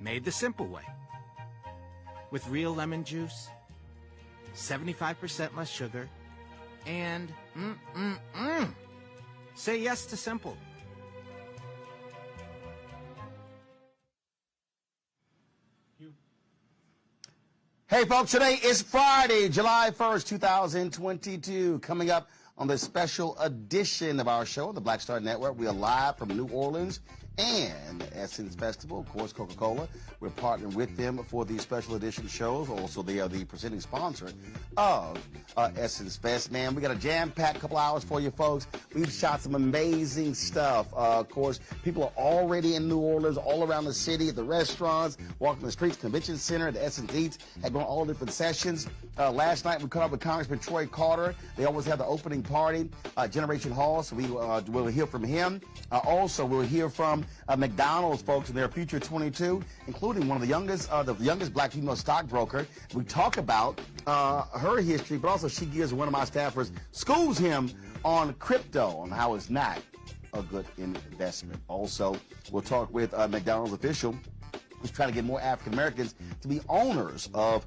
Made the simple way. With real lemon juice, 75% less sugar, and say yes to simple. Hey folks, today is Friday, July 1st, 2022. Coming up on this special edition of our show on the Black Star Network, we are live from New Orleans and the Essence Festival. Of course, Coca-Cola. We're partnering with them for these special edition shows. Also, they are the presenting sponsor of Essence Fest. Man, we got a jam-packed couple hours for you folks. We've shot some amazing stuff. Of course, people are already in New Orleans, all around the city, at the restaurants, walking the streets, convention center, the Essence Eats, had gone all different sessions. Last night, we caught up with Congressman Troy Carter. They always have the opening party, Generation Hall, so we will hear from him. Also, we'll hear from McDonald's folks in their Future 22, including one of the youngest black female stockbroker. We talk about her history, but also she gives one of my staffers, schools him on crypto, on how it's not a good investment. Also, we'll talk with a McDonald's official who's trying to get more African Americans to be owners of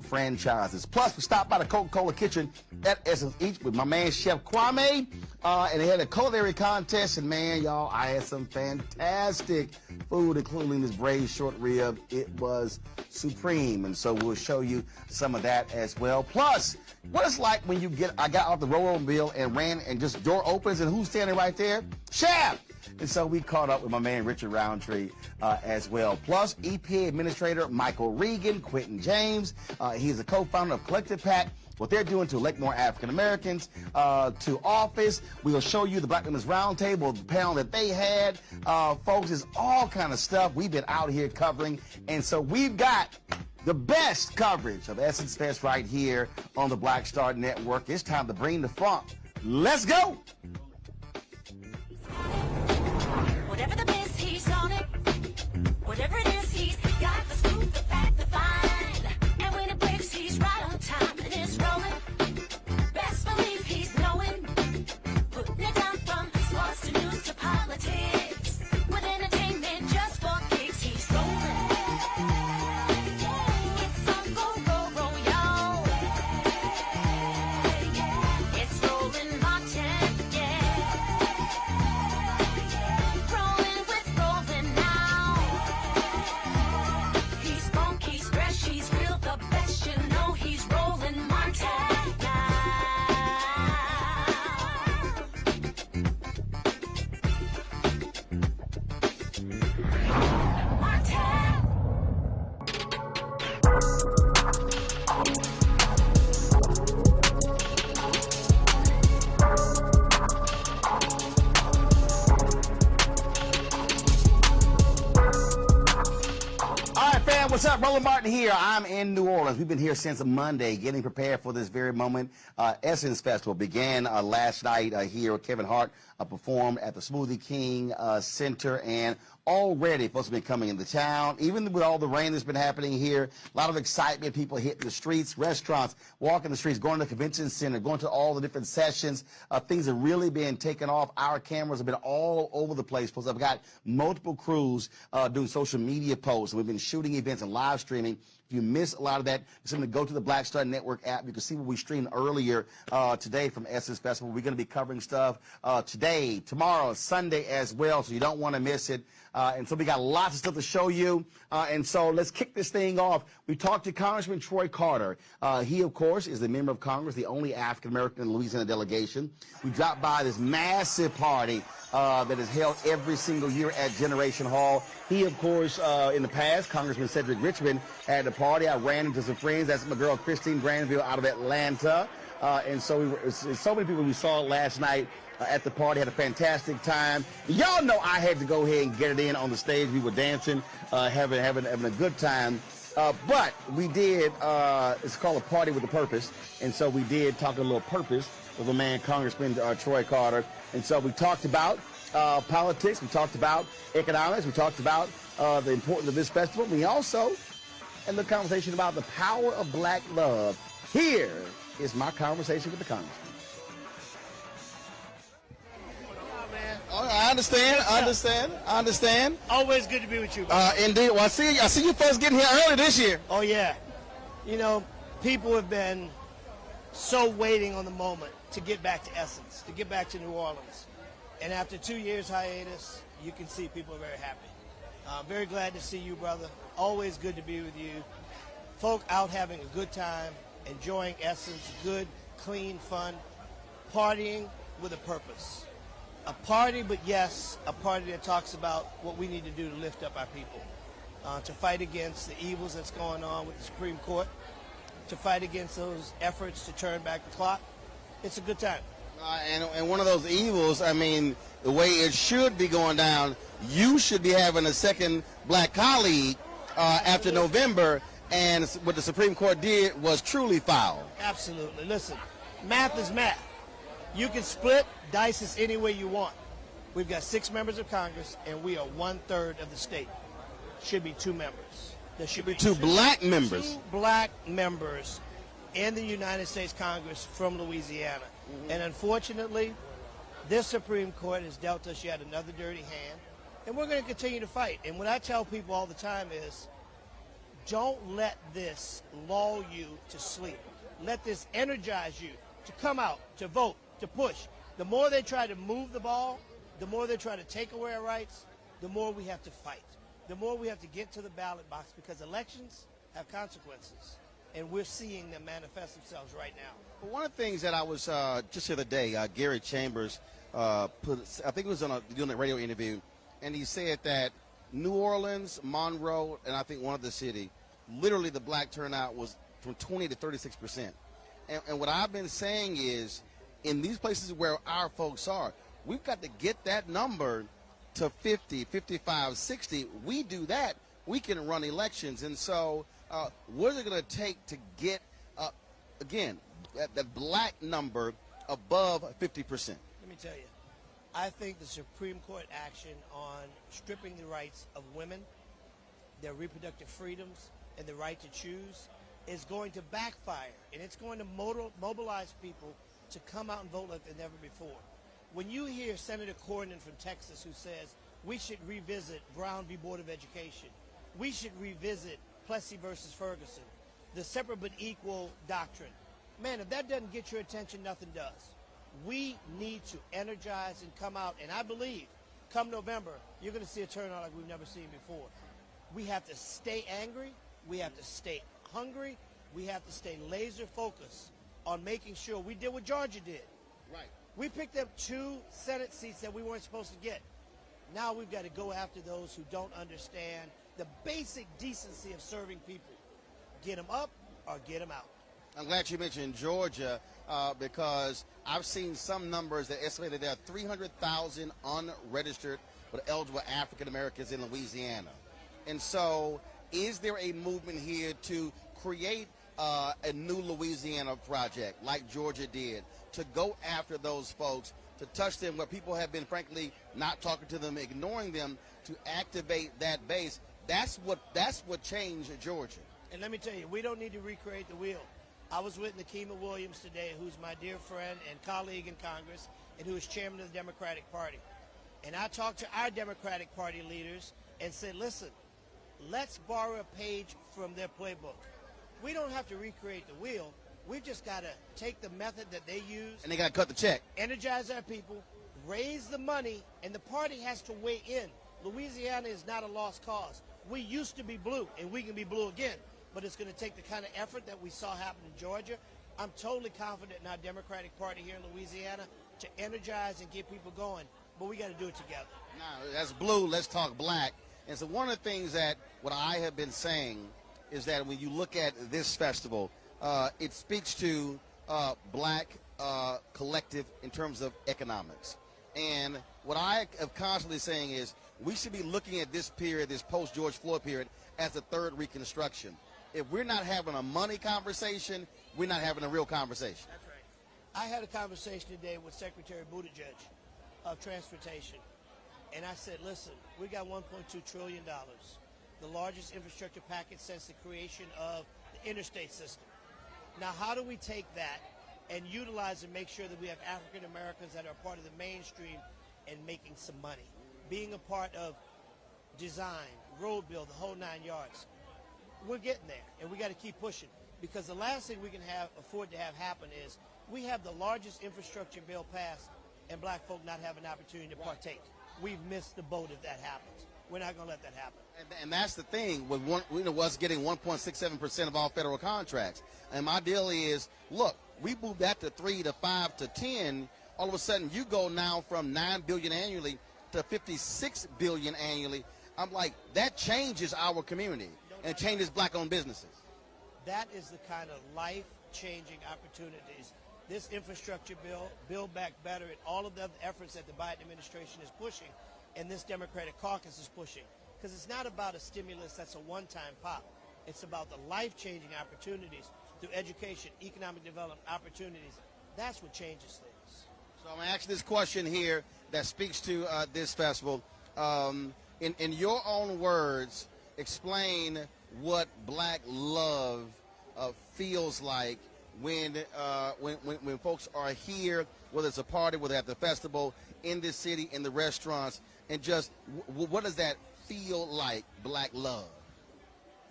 franchises. Plus, we stopped by the Coca-Cola kitchen at Essence Eats with my man Chef Kwame, and they had a culinary contest, and man, y'all, I had some fantastic food, including this braised short rib. It was supreme, and so we'll show you some of that as well. Plus, what it's like when I got off the Roll-O-Mobile and ran, and just door opens, and who's standing right there? Chef! And so we caught up with my man Richard Roundtree as well. Plus, EPA Administrator Michael Regan, Quentin James. He's a co-founder of Collective PAC. What they're doing to elect more African Americans to office. We'll show you the Black Women's Roundtable, the panel that they had. Folks, it's all kind of stuff we've been out here covering. And so we've got the best coverage of Essence Fest right here on the Black Star Network. It's time to bring the funk. Let's go! Whatever the biz, he's on it. Whatever it is, he's got the scoop, the fact, the find. And when it breaks, he's right on time and it's rolling. Best believe he's knowing. Putting it down from sports to news to politics. With entertainment just for kicks, he's rolling. It's on go, y'all. It's rolling Martin, yeah. Rolling with rolling now. He's funky, he's fresh, he's real, the best, you know he's rolling Montana now. Montana. All right, fam, what's up? Roland Martin here. I'm in New Orleans. We've been here since Monday, getting prepared for this very moment. Essence Festival began last night here. Kevin Hart performed at the Smoothie King Center, and already folks have been coming into town. Even with all the rain that's been happening here, a lot of excitement, people hitting the streets, restaurants, walking the streets, going to the convention center, going to all the different sessions. Things are really being taken off. Our cameras have been all over the place. Plus, I've got multiple crews doing social media posts. We've been shooting events and live streaming. If you miss a lot of that, simply go to the Black Star Network app. You can see what we streamed earlier today from Essence Festival. We're going to be covering stuff today, tomorrow, Sunday as well, so you don't want to miss it. And so we got lots of stuff to show you. And so let's kick this thing off. We talked to Congressman Troy Carter. He, of course, is the member of Congress, the only African-American in the Louisiana delegation. We dropped by this massive party that is held every single year at Generation Hall. He, of course, in the past, Congressman Cedric Richmond had a party. I ran into some friends. That's my girl Christine Granville out of Atlanta. And so so many people we saw last night at the party, had a fantastic time. Y'all know I had to go ahead and get it in on the stage. We were dancing, having a good time. But we did, it's called a party with a purpose. And so we did talk a little purpose with a man, Congressman Troy Carter. And so we talked about politics. We talked about economics. We talked about the importance of this festival. We also had a little conversation about the power of black love. Here is my conversation with the Congressman. All right. I understand. Always good to be with you, bro. Indeed. Well, I see you folks getting here early this year. Oh, yeah. You know, people have been so waiting on the moment to get back to Essence, to get back to New Orleans. And after 2 years hiatus, you can see people are very happy. Very glad to see you, brother. Always good to be with you. Folk out having a good time, enjoying Essence, good, clean, fun, partying with a purpose. A party, but yes, a party that talks about what we need to do to lift up our people, to fight against the evils that's going on with the Supreme Court, to fight against those efforts to turn back the clock. It's a good time. And one of those evils, I mean, the way it should be going down, you should be having a second black colleague after November, and what the Supreme Court did was truly foul. Absolutely. Listen, math is math. You can split, dice us any way you want. We've got 6 members of Congress, and we are 1/3 of the state. Should be 2 members. There should be two black members. 2 black members in the United States Congress from Louisiana. Mm-hmm. And unfortunately, this Supreme Court has dealt us yet another dirty hand, and we're going to continue to fight. And what I tell people all the time is, don't let this lull you to sleep. Let this energize you to come out, to vote, to push. The more they try to move the ball, the more they try to take away our rights, the more we have to fight. The more we have to get to the ballot box, because elections have consequences, and we're seeing them manifest themselves right now. Well, one of the things that I was just the other day, Gary Chambers I think it was doing a radio interview, and he said that New Orleans, Monroe, and I think one other city, literally the black turnout was from 20 to 36%. And what I've been saying is, in these places where our folks are, we've got to get that number to 50, 55, 60. We do that, we can run elections. And so what is it going to take to get, again, that black number above 50%? Let me tell you, I think the Supreme Court action on stripping the rights of women, their reproductive freedoms, and the right to choose is going to backfire, and it's going to mobilize people to come out and vote like never before. When you hear Senator Cornyn from Texas who says we should revisit Brown v. Board of Education, we should revisit Plessy versus Ferguson, the separate but equal doctrine, man, if that doesn't get your attention, nothing does. We need to energize and come out, and I believe come November, you're going to see a turnout like we've never seen before. We have to stay angry. We have to stay hungry. We have to stay laser focused on making sure we did what Georgia did. Right. We picked up 2 Senate seats that we weren't supposed to get. Now we've got to go after those who don't understand the basic decency of serving people. Get them up or get them out. I'm glad you mentioned Georgia because I've seen some numbers that estimate that there are 300,000 unregistered but eligible African Americans in Louisiana. And so is there a movement here to create a new Louisiana project like Georgia did, to go after those folks, to touch them where people have been, frankly, not talking to them, ignoring them, to activate that base? That's what changed Georgia. And let me tell you, we don't need to recreate the wheel. I was with Nikema Williams today, who's my dear friend and colleague in Congress, and who is chairman of the Democratic Party. And I talked to our Democratic Party leaders and said, listen, let's borrow a page from their playbook. We don't have to recreate the wheel. We've just got to take the method that they use. And they got to cut the check. Energize our people, raise the money, and the party has to weigh in. Louisiana is not a lost cause. We used to be blue, and we can be blue again. But it's going to take the kind of effort that we saw happen in Georgia. I'm totally confident in our Democratic Party here in Louisiana to energize and get people going. But we got to do it together. Now, that's blue. Let's talk black. And so one of the things that what I have been saying is that when you look at this festival, it speaks to black collective in terms of economics. And what I am constantly saying is we should be looking at this period, this post-George Floyd period, as a third Reconstruction. If we're not having a money conversation, we're not having a real conversation. That's right. I had a conversation today with Secretary Buttigieg of Transportation, and I said, listen, we got $1.2 trillion, the largest infrastructure package since the creation of the interstate system. Now, how do we take that and utilize and make sure that we have African Americans that are part of the mainstream and making some money, being a part of design, road build, the whole 9 yards. We're getting there, and we got to keep pushing, because the last thing we can afford to have happen is we have the largest infrastructure bill passed and black folk not have an opportunity to partake. We've missed the boat if that happens. We're not going to let that happen. And that's the thing with us getting 1.67% of all federal contracts. And my deal is, look, we moved that to 3 to 5 to 10. All of a sudden, you go now from $9 billion annually to $56 billion annually. I'm like, that changes our community and changes black-owned businesses. That is the kind of life-changing opportunities this infrastructure bill, Build Back Better, and all of the other efforts that the Biden administration is pushing and this Democratic caucus is pushing. Because it's not about a stimulus that's a one-time pop. It's about the life-changing opportunities through education, economic development opportunities. That's what changes things. So I'm going to ask this question here that speaks to this festival. In your own words, explain what black love feels like when folks are here, whether it's a party, whether at the festival, in this city, in the restaurants, and just what does that feel like, black love?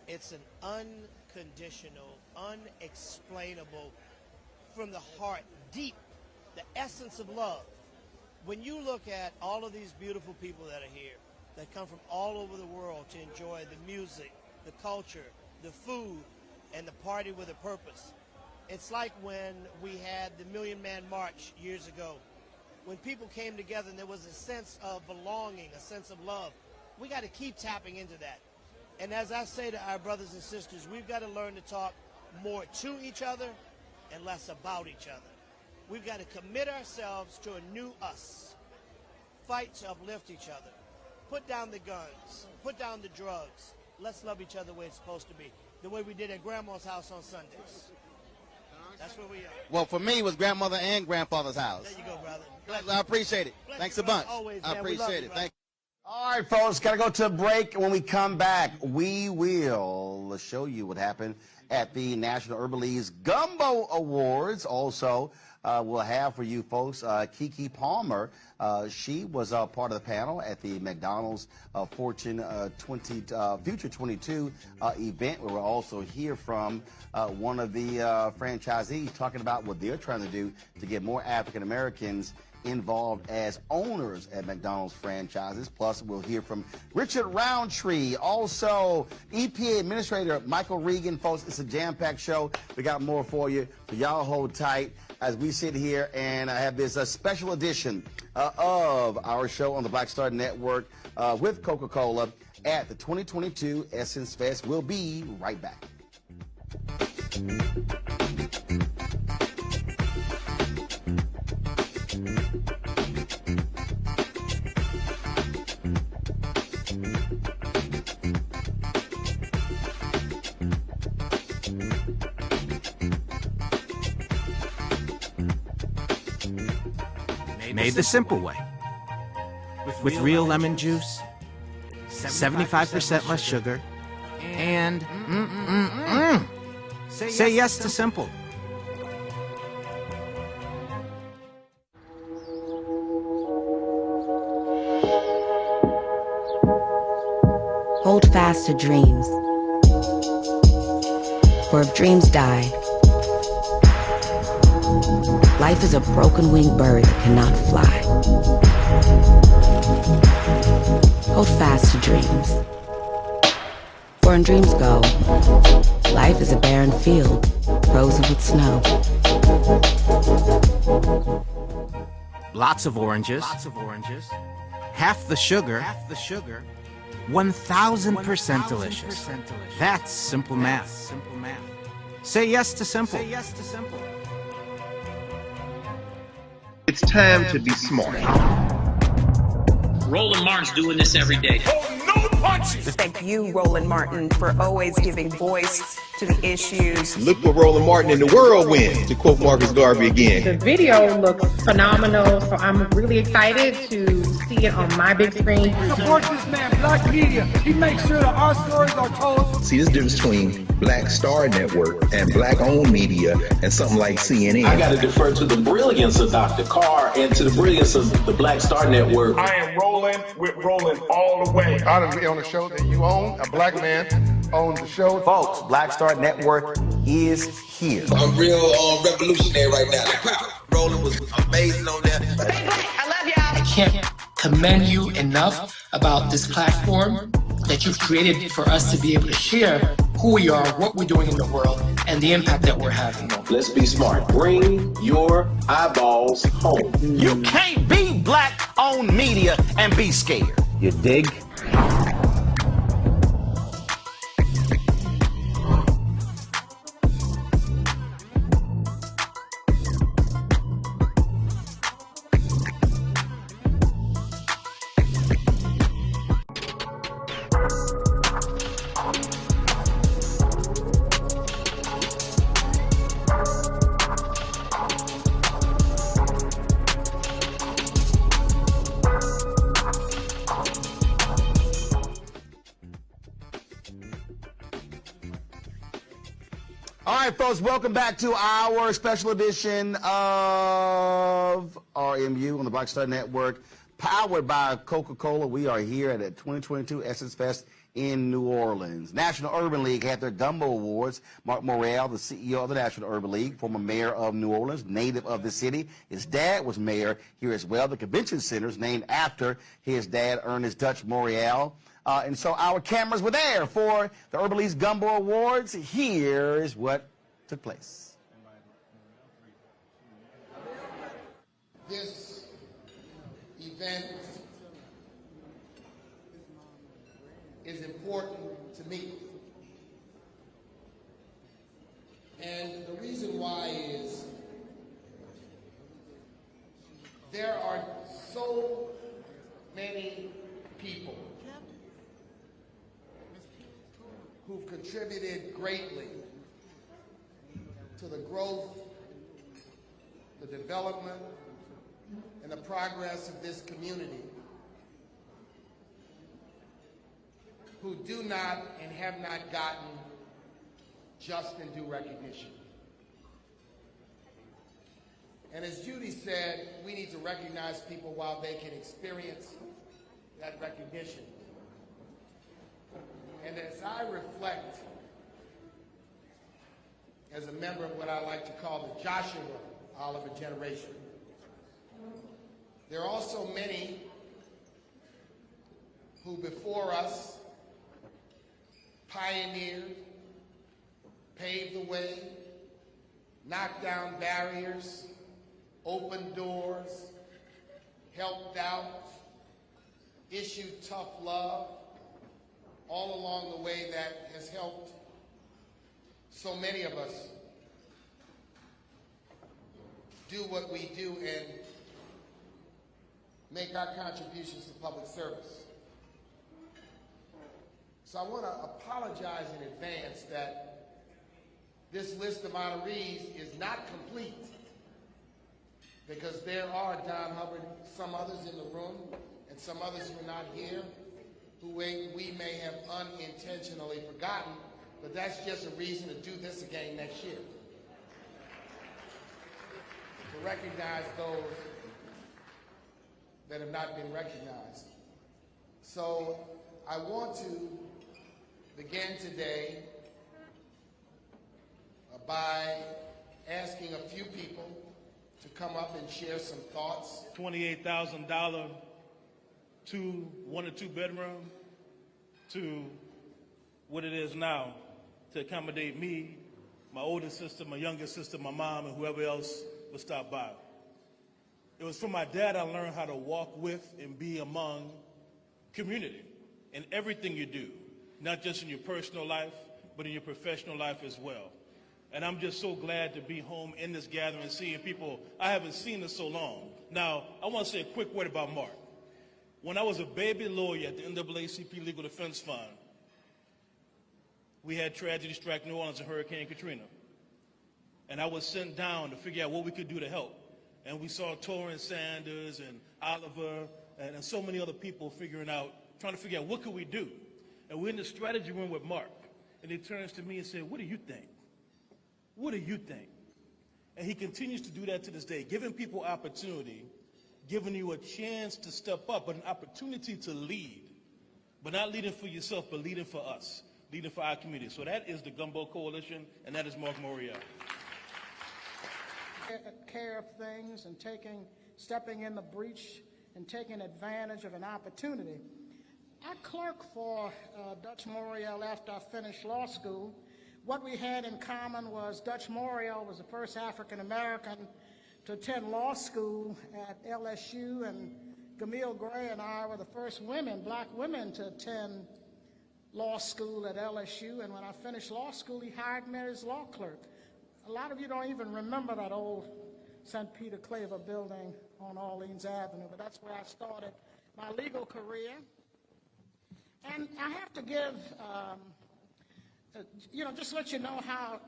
It's an unconditional, unexplainable, from the heart, deep, the essence of love. When you look at all of these beautiful people that are here, that come from all over the world to enjoy the music, the culture, the food, and the party with a purpose. It's like when we had the Million Man March years ago. When people came together and there was a sense of belonging, a sense of love. We got to keep tapping into that. And as I say to our brothers and sisters, we've got to learn to talk more to each other and less about each other. We've got to commit ourselves to a new us. Fight to uplift each other. Put down the guns. Put down the drugs. Let's love each other the way it's supposed to be. The way we did at Grandma's house on Sundays. That's where we are. Well, for me, it was grandmother and grandfather's house. There you go, brother. I appreciate it. Bless Thanks you, a bunch. always, I man. We love appreciate you, it. Thank you. All right, folks, got to go to a break. When we come back, we will show you what happened at the National Urban League's Gumbo Awards. Also, we'll have for you folks Keke Palmer. She was part of the panel at the McDonald's Fortune Future 22 event. We will also hear from one of the franchisees talking about what they're trying to do to get more African Americans involved as owners at McDonald's franchises. Plus, we'll hear from Richard Roundtree, also EPA Administrator Michael Regan. Folks, it's a jam-packed show. We got more for you, so y'all hold tight as we sit here and I have this special edition of our show on the Black Star Network with Coca-Cola at the 2022 Essence Fest. We'll be right back. Made the simple way. With real lemon juice, 75% less sugar, and say yes to simple. Hold fast to dreams. For if dreams die, life is a broken-winged bird that cannot fly. Hold fast to dreams. For when dreams go, life is a barren field, frozen with snow. Lots of oranges. Half the sugar. 1,000% delicious. That's simple math. Say yes to simple. It's time to be smart. Roland Martin's doing this every day. Thank you, Roland Martin, for always giving voice to the issues. Look for Roland Martin in the whirlwind, to quote Marcus Garvey again. The video looks phenomenal, so I'm really excited to see it on my big screen. Support this man, Black Media. He makes sure that our stories are told. See, there's a difference between Black Star Network and Black-owned media and something like CNN. I got to defer to the brilliance of Dr. Carr and to the brilliance of the Black Star Network. I am rolling with rolling all the way. Honored to be on a show that you own. A black man owns the show. Folks, Black Star Network is here. I'm real revolutionary right now. Rolling was amazing on there. Stay black. I love y'all. I can't commend you enough about this platform that you've created for us to be able to share who we are, what we're doing in the world, and the impact that we're having. Let's be smart. Bring your eyeballs home. You can't be Black-owned media and be scared. You dig? All right, folks, welcome back to our special edition of RMU on the Black Star Network, powered by Coca-Cola. We are here at the 2022 Essence Fest in New Orleans. National Urban League had their Gumbo Awards. Mark Morrell, the CEO of the National Urban League, former mayor of New Orleans, native of the city. His dad was mayor here as well. The convention center is named after his dad, Ernest Dutch Morrell. And so our cameras were there for the Urban League's Gumbo Awards. Here's what took place. This event is important to me. And the reason why is there are so many people who've contributed greatly to the growth, the development, and the progress of this community, who do not and have not gotten just and due recognition. And as Judy said, we need to recognize people while they can experience that recognition. And as I reflect as a member of what I like to call the Joshua Oliver generation, there are also many who before us pioneered, paved the way, knocked down barriers, opened doors, helped out, issued tough love, all along the way that has helped so many of us do what we do and make our contributions to public service. So I want to apologize in advance that this list of honorees is not complete, because there are, Don Hubbard, some others in the room and some others who are not here who we may have unintentionally forgotten, but that's just a reason to do this again next year. To recognize those that have not been recognized. So I want to begin today by asking a few people to come up and share some thoughts. $28,000 one or two bedroom to what it is now, to accommodate me, my older sister, my younger sister, my mom, and whoever else would stop by. It was from my dad I learned how to walk with and be among community in everything you do, not just in your personal life, but in your professional life as well. And I'm just so glad to be home in this gathering, seeing people I haven't seen in so long. Now, I want to say a quick word about Mark. When I was a baby lawyer at the NAACP Legal Defense Fund, we had tragedy strike New Orleans and Hurricane Katrina. And I was sent down to figure out what we could do to help. And we saw Torrance Sanders and Oliver and so many other people trying to figure out what could we do. And we're in the strategy room with Mark, and he turns to me and said, "What do you think? What do you think?" And he continues to do that to this day, giving people opportunity, giving you a chance to step up, but an opportunity to lead, but not leading for yourself, but leading for us, leading for our community. So that is the Gumbo Coalition, and that is Mark Morial. Care of things and stepping in the breach and taking advantage of an opportunity. I clerked for Dutch Morial after I finished law school. What we had in common was Dutch Morial was the first African American to attend law school at LSU, and Camille Gray and I were the first black women to attend law school at LSU. And when I finished law school, he hired me as law clerk. A lot of you don't even remember that old St. Peter Claver building on Orleans Avenue, but that's where I started my legal career. And I have to give, just let you know how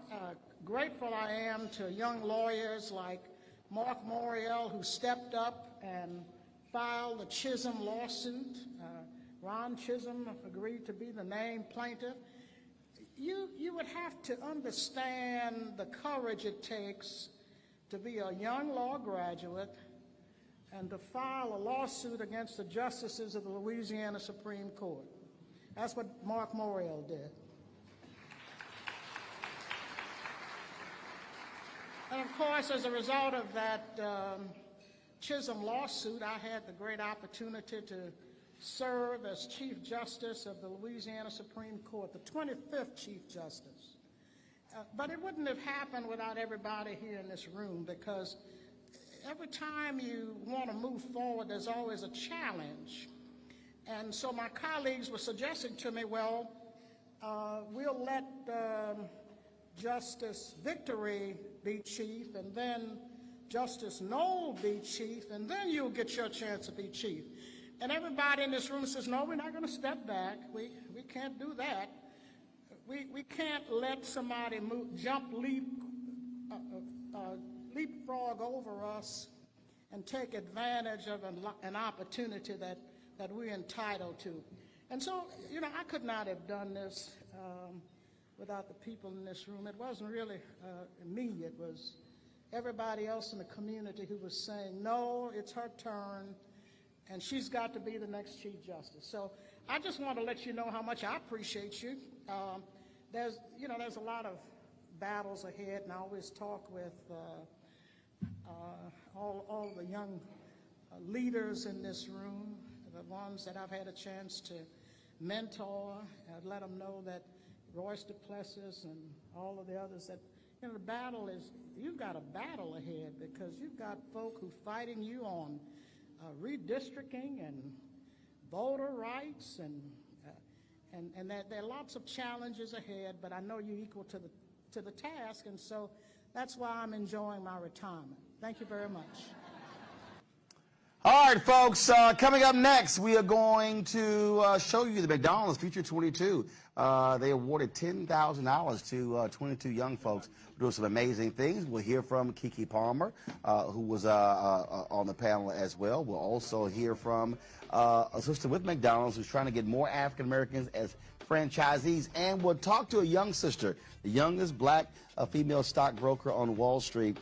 grateful I am to young lawyers like Mark Morial, who stepped up and filed the Chisholm lawsuit. Ron Chisholm agreed to be the named plaintiff. You would have to understand the courage it takes to be a young law graduate and to file a lawsuit against the justices of the Louisiana Supreme Court. That's what Mark Morial did. And of course, as a result of that Chisholm lawsuit, I had the great opportunity to serve as Chief Justice of the Louisiana Supreme Court, the 25th Chief Justice. But it wouldn't have happened without everybody here in this room, because every time you want to move forward, there's always a challenge. And so my colleagues were suggesting to me, well, we'll let Justice Victory be chief, and then Justice Knoll be chief, and then you'll get your chance to be chief. And everybody in this room says, no, we're not going to step back. We can't do that. We can't let somebody leapfrog over us and take advantage of an opportunity that we're entitled to. And so, I could not have done this without the people in this room. It wasn't really me. It was everybody else in the community who was saying, no, it's her turn, and she's got to be the next Chief Justice. So I just want to let you know how much I appreciate you. There's a lot of battles ahead, and I always talk with all the young leaders in this room, the ones that I've had a chance to mentor, and let them know that Royce Duplessis and all of the others, that the battle is, you've got a battle ahead, because you've got folk who are fighting you on redistricting and voter rights, and that there are lots of challenges ahead, but I know you're equal to the task, and so that's why I'm enjoying my retirement. Thank you very much. All right, folks, coming up next, we are going to show you the McDonald's Future 22. They awarded $10,000 to 22 young folks doing some amazing things. We'll hear from Keke Palmer, who was on the panel as well. We'll also hear from a sister with McDonald's who's trying to get more African Americans as franchisees. And we'll talk to a young sister, the youngest black female stockbroker on Wall Street,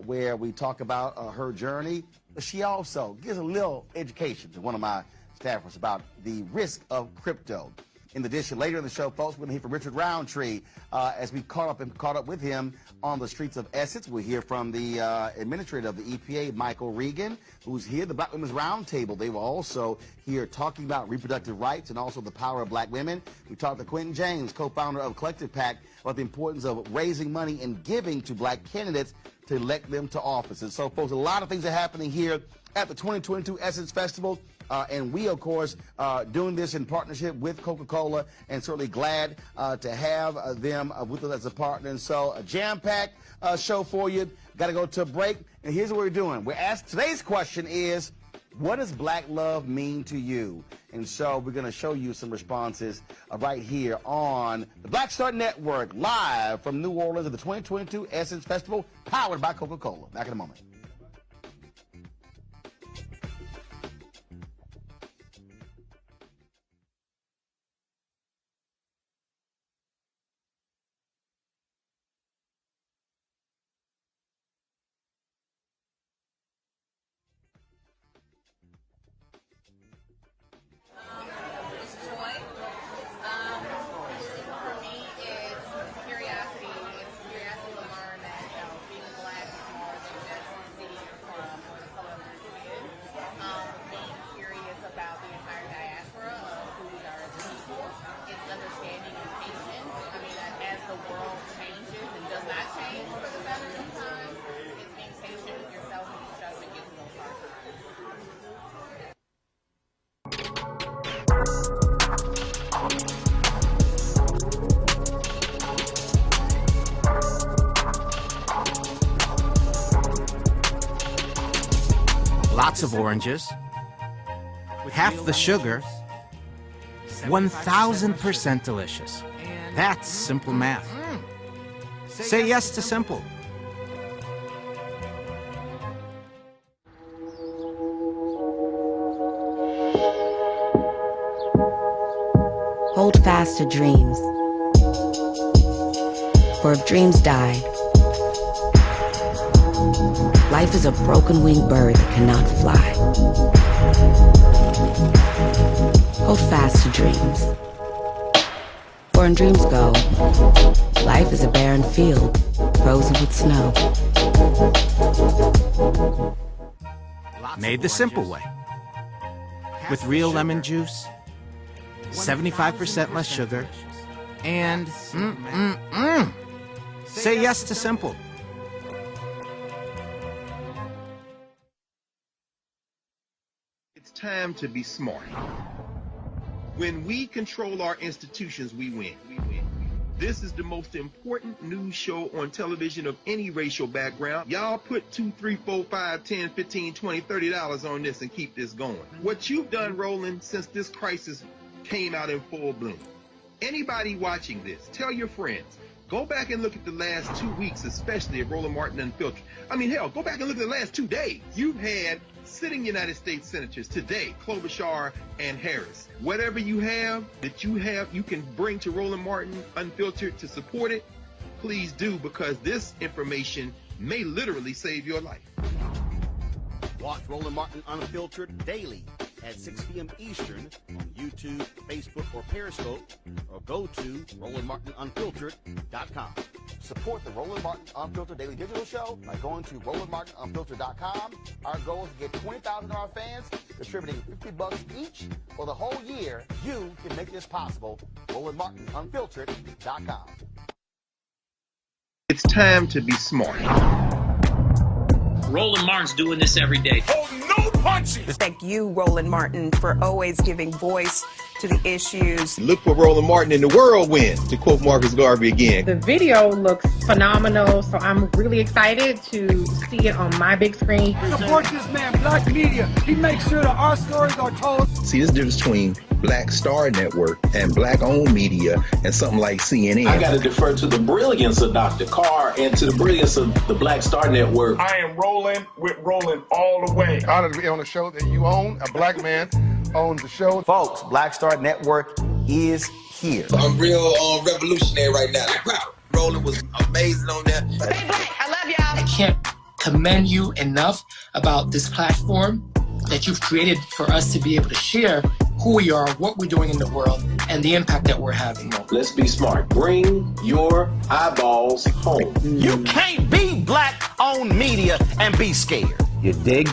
where we talk about her journey. She also gives a little education to one of my staffers about the risk of crypto. In addition, later in the show, folks, we're going to hear from Richard Roundtree as we caught up with him on the streets of Essex. We'll hear from the administrator of the EPA, Michael Regan, who's here, the Black Women's Roundtable. They were also here talking about reproductive rights and also the power of black women. We talked to Quentin James, co-founder of Collective PAC, about the importance of raising money and giving to black candidates to elect them to office. And so, folks, a lot of things are happening here at the 2022 Essence Festival. And we, of course, doing this in partnership with Coca-Cola, and certainly glad to have them with us as a partner. And so a jam-packed show for you. Got to go to a break. And here's what we're doing. Today's question is, what does black love mean to you? And so we're going to show you some responses right here on the Black Star Network, live from New Orleans at the 2022 Essence Festival, powered by Coca-Cola. Back in a moment. lots of oranges, half the sugar, 1000% delicious. That's simple math. Say yes to simple. Hold fast to dreams. For if dreams die, life is a broken-winged bird that cannot fly. Hold fast to dreams. For when dreams go, life is a barren field, frozen with snow. Made the simple way. With real lemon juice, 75% less sugar, and say yes to simple. It's time to be smart. When we control our institutions, we win. This is the most important news show on television of any racial background. Y'all put $2, $3, $4, $5, $10, $15, $20, $30 on this and keep this going. What you've done, Roland, since this crisis came out in full bloom. Anybody watching this, tell your friends. Go back and look at the last 2 weeks, especially of Roland Martin Unfiltered. I mean, hell, go back and look at the last 2 days. You've had sitting United States senators today, Klobuchar and Harris. Whatever you have, you can bring to Roland Martin Unfiltered to support it, please do, because this information may literally save your life. Watch Roland Martin Unfiltered daily at 6 p.m. Eastern on YouTube, Facebook, or Periscope, or go to RolandMartinUnfiltered.com. Support the Roland Martin Unfiltered Daily Digital Show by going to RolandMartinUnfiltered.com. Our goal is to get 20,000 of our fans distributing $50 each for the whole year. You can make this possible. RolandMartinUnfiltered.com. It's time to be smart. Roland Martin's doing this every day. Oh, no punches! Thank you, Roland Martin, for always giving voice to the issues. Look for Roland Martin in the whirlwind, to quote Marcus Garvey again. The video looks phenomenal, so I'm really excited to see it on my big screen. Support this man, Black Media. He makes sure that our stories are told. See, there's a difference between Black Star Network and Black-owned media and something like CNN. I got to defer to the brilliance of Dr. Carr and to the brilliance of the Black Star Network. I am rolling with Roland all the way. Honored to be on a show that you own. A black man owns the show. Folks, Black Star Network is here. I'm real revolutionary right now. Like, wow, Roland was amazing on that. Stay black. I love y'all. I can't commend you enough about this platform that you've created for us to be able to share who we are, what we're doing in the world, and the impact that we're having. Let's be smart. Bring your eyeballs home. You can't be Black-owned media and be scared. You dig?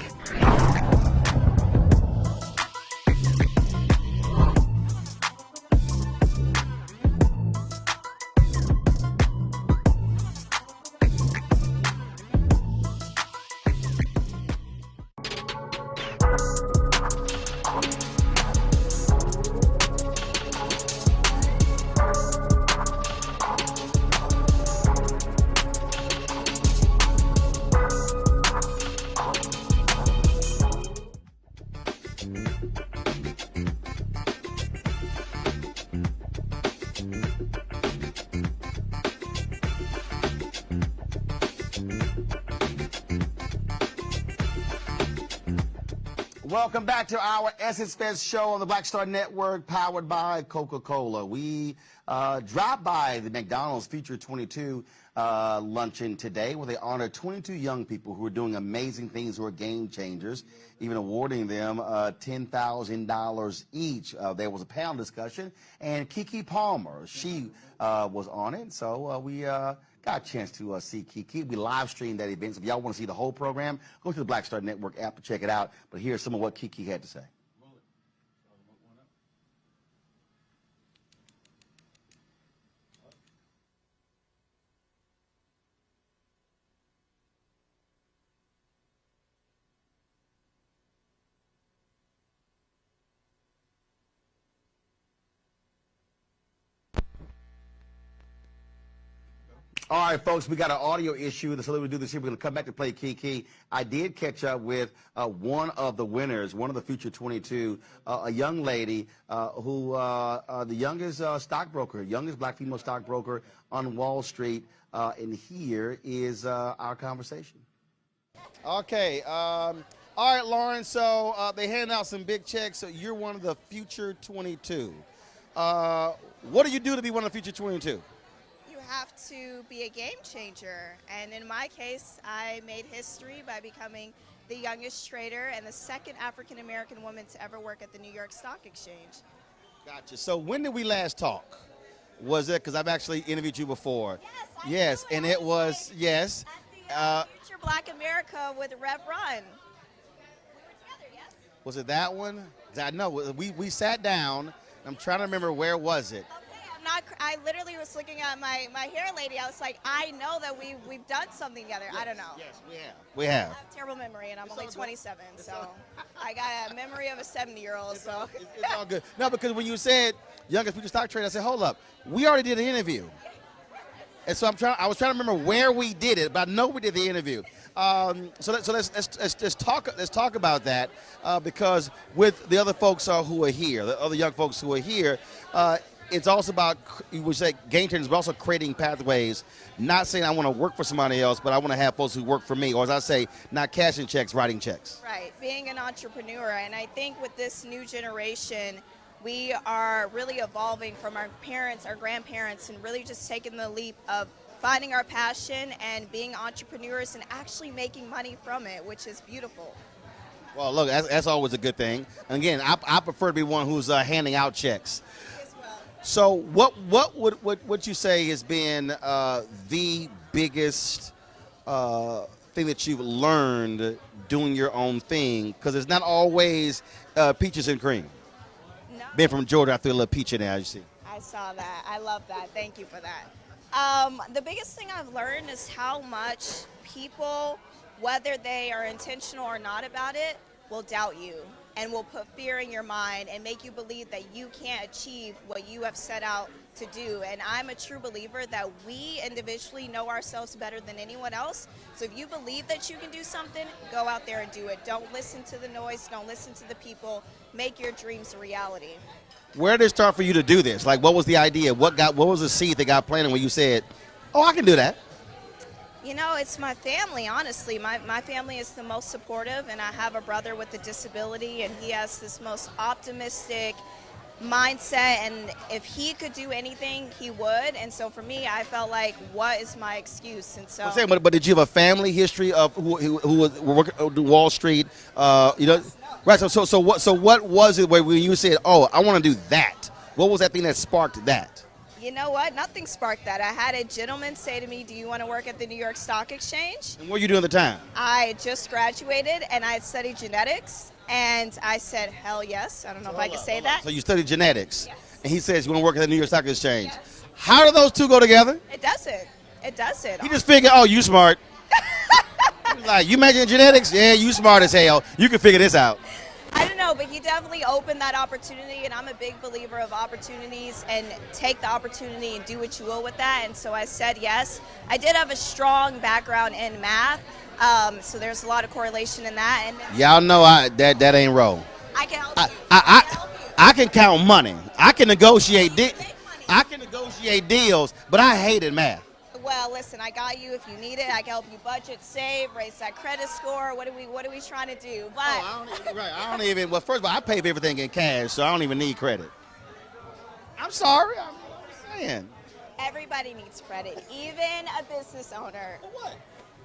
Welcome back to our Essence Fest show on the Black Star Network, powered by Coca-Cola. We dropped by the McDonald's Future 22 luncheon today, where they honored 22 young people who are doing amazing things, who are game changers, even awarding them $10,000 each. There was a panel discussion, and Keke Palmer, she was on it, so we got a chance to see Keke. We live streamed that event, so if y'all want to see the whole program, go to the Black Star Network app to check it out. But here's some of what Keke had to say. All right, folks, we got an audio issue. So we'll do this here. We're going to come back to play Kiki. I did catch up with one of the winners, one of the Future 22, a young lady who, the youngest stockbroker, youngest black female stockbroker on Wall Street. And here is our conversation. Okay. All right, Lauren. So they handed out some big checks. So you're one of the Future 22. What do you do to be one of the Future 22? Have to be a game changer, and in my case I made history by becoming the youngest trader and the second African-American woman to ever work at the New York Stock Exchange. Gotcha. So when did we last talk? Was it, because I've actually interviewed you before? Yes, and it was, yes. At the Future Black America with Rev Run. We were together, yes? Was it that one? I know, we sat down. I'm trying to remember, where was it? I literally was looking at my hair lady. I was like, I know that we've done something together. Yes, I don't know. Yes, we have. We have. I have a terrible memory, and I'm only 27, so I got a memory of a 70-year-old. So it's all good. No, because when you said youngest future stock trader, I said, hold up, we already did an interview. And so I was trying to remember where we did it, but I know we did the interview. So let's talk about that because with the other folks who are here, the other young folks who are here. It's also about, you would say, game changers, but also creating pathways. Not saying I want to work for somebody else, but I want to have folks who work for me. Or as I say, not cashing checks, writing checks. Right, being an entrepreneur. And I think with this new generation, we are really evolving from our parents, our grandparents, and really just taking the leap of finding our passion and being entrepreneurs and actually making money from it, which is beautiful. Well, look, that's always a good thing. And again, I prefer to be one who's handing out checks. So what would you say has been the biggest thing that you've learned doing your own thing? Because it's not always peaches and cream. No. Being from Georgia, I threw a little peach in there, as you see. I saw that. I love that. Thank you for that. The biggest thing I've learned is how much people, whether they are intentional or not about it, will doubt you and will put fear in your mind and make you believe that you can't achieve what you have set out to do. And I'm a true believer that we individually know ourselves better than anyone else. So if you believe that you can do something, go out there and do it. Don't listen to the noise. Don't listen to the people. Make your dreams a reality. Where did it start for you to do this? Like, what was the idea? What was the seed that got planted when you said, oh, I can do that? You know, it's my family, honestly. My family is the most supportive, and I have a brother with a disability, and he has this most optimistic mindset, and if he could do anything, he would. And so for me, I felt like, what is my excuse? And so, but did you have a family history of who was working on Wall Street? You know, right. So what was it where when you said, oh, I want to do that? What was that thing that sparked that? You know what? Nothing sparked that. I had a gentleman say to me, do you want to work at the New York Stock Exchange? And what were you doing at the time? I had just graduated, and I had studied genetics, and I said, hell yes. I don't know if I can say that. So you studied genetics, yes. And he says you want to work at the New York Stock Exchange. Yes. How do those two go together? It doesn't. It doesn't. He just figured, oh, you smart. Like, you majoring in genetics? Yeah, you smart as hell. You can figure this out. I don't know, but he definitely opened that opportunity, and I'm a big believer of opportunities, and take the opportunity and do what you will with that. And so I said yes. I did have a strong background in math, so there's a lot of correlation in that. And y'all know that ain't wrong. I can help you. I can count money. I can negotiate deals, but I hated math. Well, listen, I got you if you need it. I can help you budget, save, raise that credit score. What are we trying to do? But I don't even. Well, first of all, I pay for everything in cash, so I don't even need credit. I'm sorry. I'm saying. Everybody needs credit, even a business owner. For what?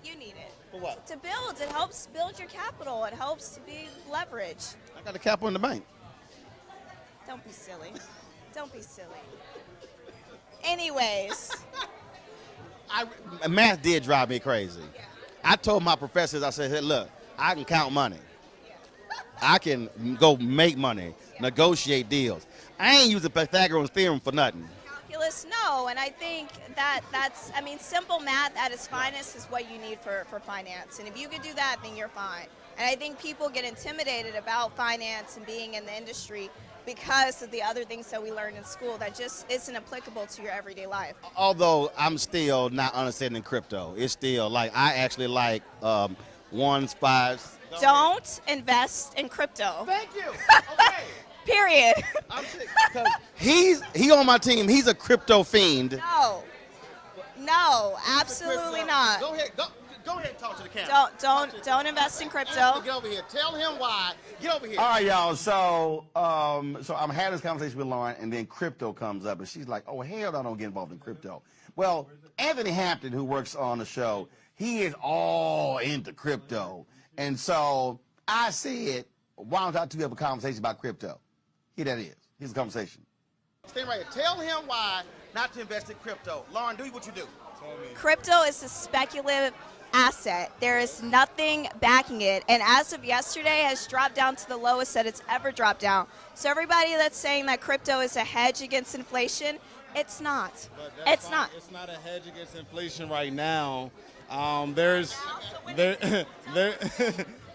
You need it. For what? To build. It helps build your capital. It helps to be leverage. I got the capital in the bank. Don't be silly. Don't be silly. Anyways. Math did drive me crazy. Yeah. I told my professors, I said, hey, look, I can count money. Yeah. I can go make money, negotiate deals. I ain't using Pythagorean theorem for nothing. Calculus, no, and I think that's, I mean, simple math at its finest is what you need for finance. And if you can do that, then you're fine. And I think people get intimidated about finance and being in the industry because of the other things that we learn in school that just isn't applicable to your everyday life. Although I'm still not understanding crypto. It's still like I actually like ones, fives. Don't invest in crypto. Thank you. Okay. Period. I'm sick because he on my team. He's a crypto fiend. No, absolutely not. Go ahead. Go ahead and talk to the camera. Don't invest in crypto. Get over here. Tell him why. Get over here. All right, y'all. So I'm having this conversation with Lauren, and then crypto comes up, and she's like, "Oh hell, no, I don't get involved in crypto." Well, Anthony Hampton, who works on the show, he is all into crypto, and so I said, "Why don't y'all two have a conversation about crypto?" Here that is. Here's the conversation. Stay right here. Tell him why not to invest in crypto. Lauren, do what you do. Crypto is a speculative asset. There is nothing backing it, and as of yesterday has dropped down to the lowest that it's ever dropped down. So everybody that's saying that crypto is a hedge against inflation, it's not. It's not. It's not a hedge against inflation right now.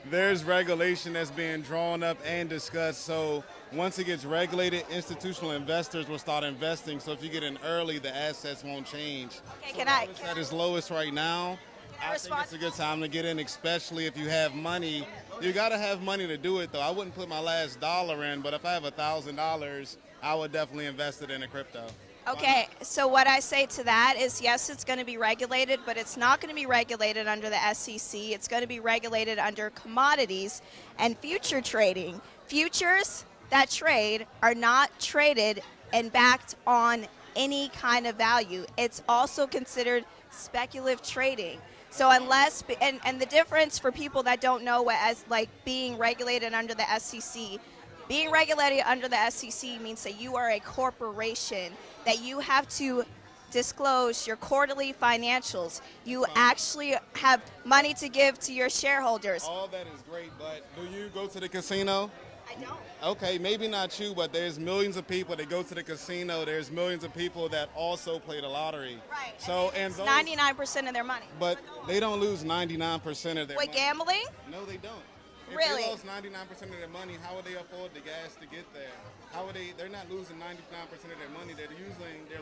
There's regulation that's being drawn up and discussed. So once it gets regulated, institutional investors will start investing. So if you get in early, the assets won't change. Okay, can I at its lowest right now. I think it's a good time to get in, especially if you have money. You got to have money to do it, though. I wouldn't put my last dollar in, but if I have $1,000, I would definitely invest it in a crypto. Okay, so what I say to that is, yes, it's going to be regulated, but it's not going to be regulated under the SEC. It's going to be regulated under commodities and future trading. Futures that trade are not traded and backed on any kind of value. It's also considered speculative trading. So unless, and the difference for people that don't know what as like being regulated under the SEC, being regulated under the SEC means that you are a corporation, that you have to disclose your quarterly financials. You actually have money to give to your shareholders. All that is great, but do you go to the casino? I don't. Okay, maybe not you, but there's millions of people that go to the casino. There's millions of people that also play the lottery. Right. So and 99% of their money. But they don't lose 99% of their money. With gambling? No, they don't. If Really? they lost 99% of their money, how would they afford the gas to get there? How would they? They're not losing 99% of their money. They're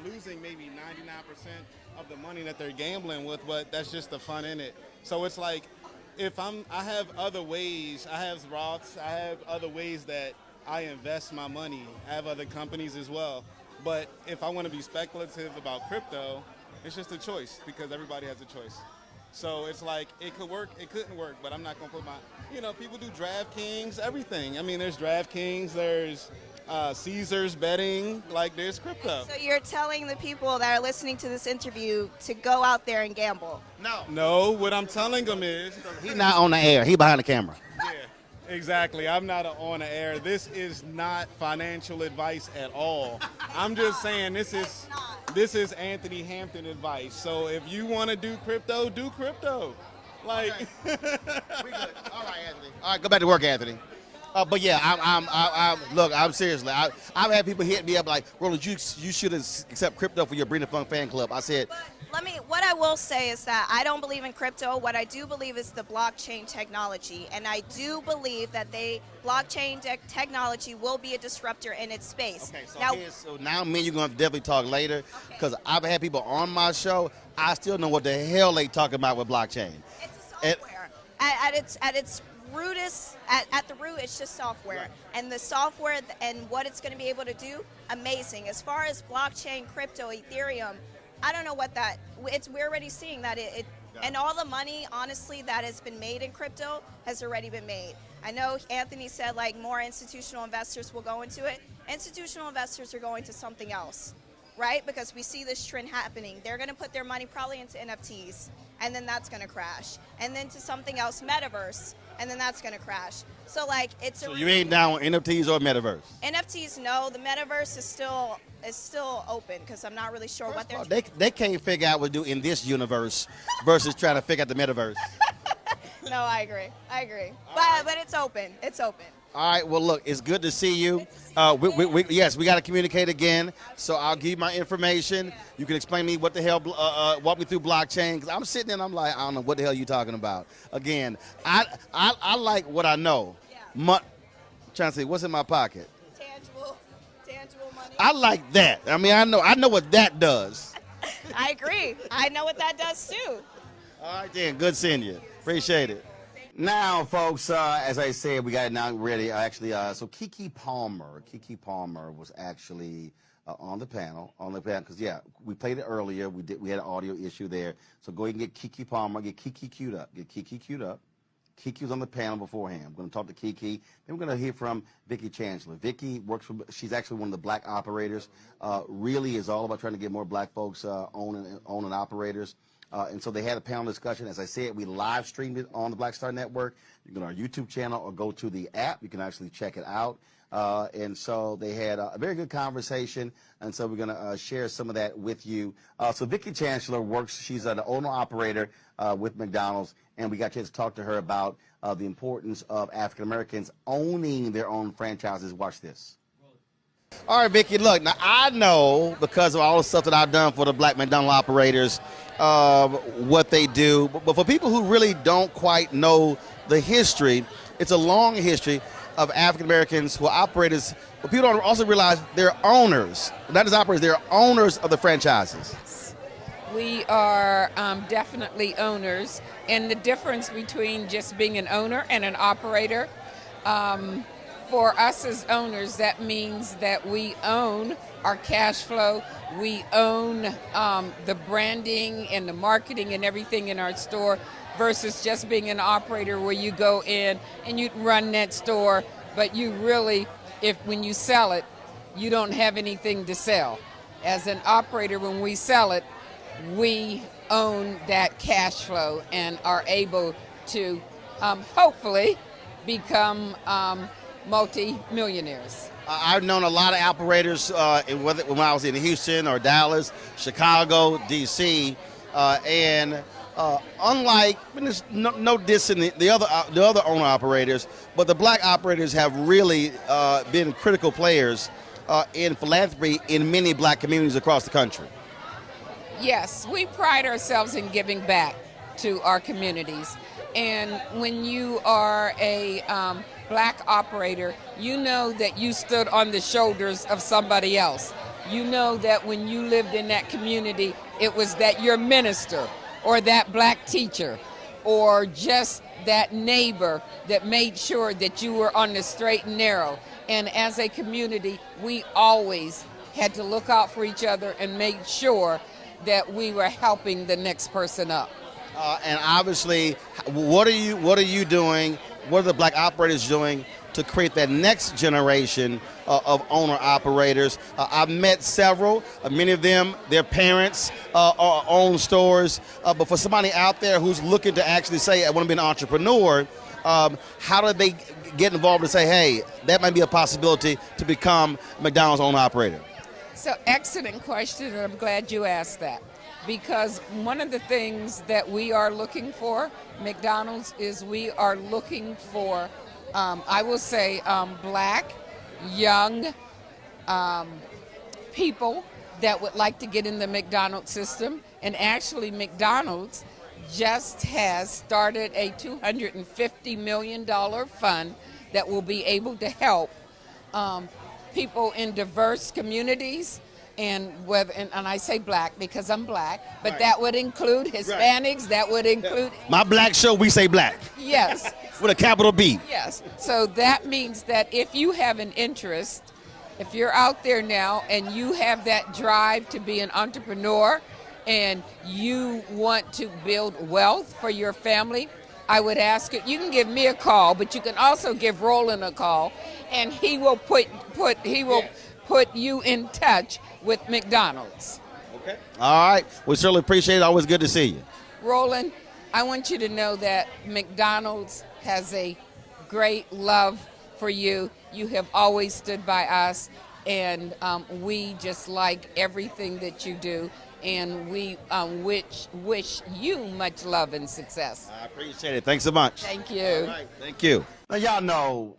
losing maybe 99% of the money that they're gambling with. But that's just the fun in it. So it's like, I have other ways. I have Roths. I have other ways that I invest my money. I have other companies as well. But if I want to be speculative about crypto, it's just a choice because everybody has a choice. So it's like, it could work, it couldn't work, but I'm not going to put people do DraftKings, everything. I mean, there's DraftKings, there's Caesars betting, like there's crypto. So you're telling the people that are listening to this interview to go out there and gamble? No, what I'm telling them is... He's not on the air, he's behind the camera. Yeah, exactly. I'm not on the air. This is not financial advice at all. I'm just saying this is Anthony Hampton advice. So if you want to do crypto, do crypto. Like, okay. We good. All right, Anthony. All right, go back to work, Anthony. But yeah, look, I'm seriously. I've had people hit me up like, Roland, you should accept crypto for your Bring the Funk fan club. I said. But what I will say is that I don't believe in crypto. What I do believe is the blockchain technology, and I do believe that blockchain technology will be a disruptor in its space. Okay, so now me and you're gonna definitely talk later, because I've had people on my show. I still know what the hell they talking about with blockchain. It's a software. At its rootest, at the root, it's just software. Right. And the software and what it's going to be able to do, amazing. As far as blockchain, crypto, Ethereum, I don't know what that. We're already seeing that and all the money, honestly, that has been made in crypto has already been made. I know Anthony said like more institutional investors will go into it. Institutional investors are going to something else, right? Because we see this trend happening. They're going to put their money probably into NFTs, and then that's going to crash. And then to something else, metaverse, and then that's going to crash. So like So you ain't down with NFTs or metaverse? NFTs, no. The metaverse is still open because I'm not really sure what they're doing. They can't figure out what to do in this universe versus trying to figure out the metaverse. No, I agree. But it's open. It's open. All right. Well, look, it's good to see you. Yes, we got to communicate again. So I'll give you my information. Yeah. You can explain to me what the hell, walk me through blockchain. Because I'm sitting there and I'm like, I don't know what the hell you talking about. Again, I like what I know. Yeah. Trying to say, what's in my pocket? Tangible. I like that. I mean, I know what that does. I agree. I know what that does too. All right, then. Good seeing you. Appreciate it. Now, folks, as I said, we got it now ready. So Keke Palmer was actually on the panel, because we played it earlier. We had an audio issue there. So go ahead and get Keke Palmer, get Keke queued up. Keke was on the panel beforehand. I'm going to talk to Keke. Then we're going to hear from Vicki Chancellor. Vicki she's actually one of the black operators. Really is all about trying to get more black folks owning operators. And so they had a panel discussion. As I said, we live streamed it on the Black Star Network. You can go to our YouTube channel or go to the app. You can actually check it out. And so they had a very good conversation. And so we're going to share some of that with you. So Vicki Chancellor she's an owner-operator with McDonald's. And we got a chance to talk to her about the importance of African Americans owning their own franchises. Watch this. All right, Vicki, look, now I know because of all the stuff that I've done for the black McDonald's operators, what they do. But for people who really don't quite know the history, it's a long history of African Americans who are operators. But people don't also realize they're owners, not just operators, they're owners of the franchises. We are definitely owners. And the difference between just being an owner and an operator, for us as owners, that means that we own our cash flow, we own the branding and the marketing and everything in our store, versus just being an operator where you go in and you run that store, but you really, when you sell it, you don't have anything to sell. As an operator, when we sell it, we own that cash flow and are able to hopefully become multi-millionaires. I've known a lot of operators when I was in Houston or Dallas, Chicago, D.C., and unlike, there's no dissing the other owner operators, but the black operators have really been critical players in philanthropy in many black communities across the country. Yes, we pride ourselves in giving back to our communities. And when you are a black operator, you know that you stood on the shoulders of somebody else. You know that when you lived in that community, it was that your minister or that black teacher or just that neighbor that made sure that you were on the straight and narrow. And as a community, we always had to look out for each other and make sure that we were helping the next person up. And obviously, what are you doing? What are the black operators doing to create that next generation of owner operators? I've met several. Many of them, their parents own stores. But for somebody out there who's looking to actually say, I want to be an entrepreneur, how do they get involved and say, hey, that might be a possibility to become McDonald's owner operator? So excellent question, and I'm glad you asked that. Because one of the things that we are looking for, McDonald's, is we are looking for, I will say, black, young people that would like to get in the McDonald's system. And actually, McDonald's just has started a $250 million fund that will be able to help people in diverse communities, and I say black because I'm black, but that would include Hispanics, that would include... My black show, we say black. Yes. With a capital B. Yes. So that means that if you have an interest, if you're out there now and you have that drive to be an entrepreneur and you want to build wealth for your family, I would ask you can give me a call, but you can also give Roland a call, and he will put you in touch with McDonald's. Okay. All right. We certainly appreciate it. Always good to see you. Roland, I want you to know that McDonald's has a great love for you. You have always stood by us, and we just like everything that you do. And we wish you much love and success. I appreciate it. Thanks so much. Thank you. All right. Thank you. Now, y'all know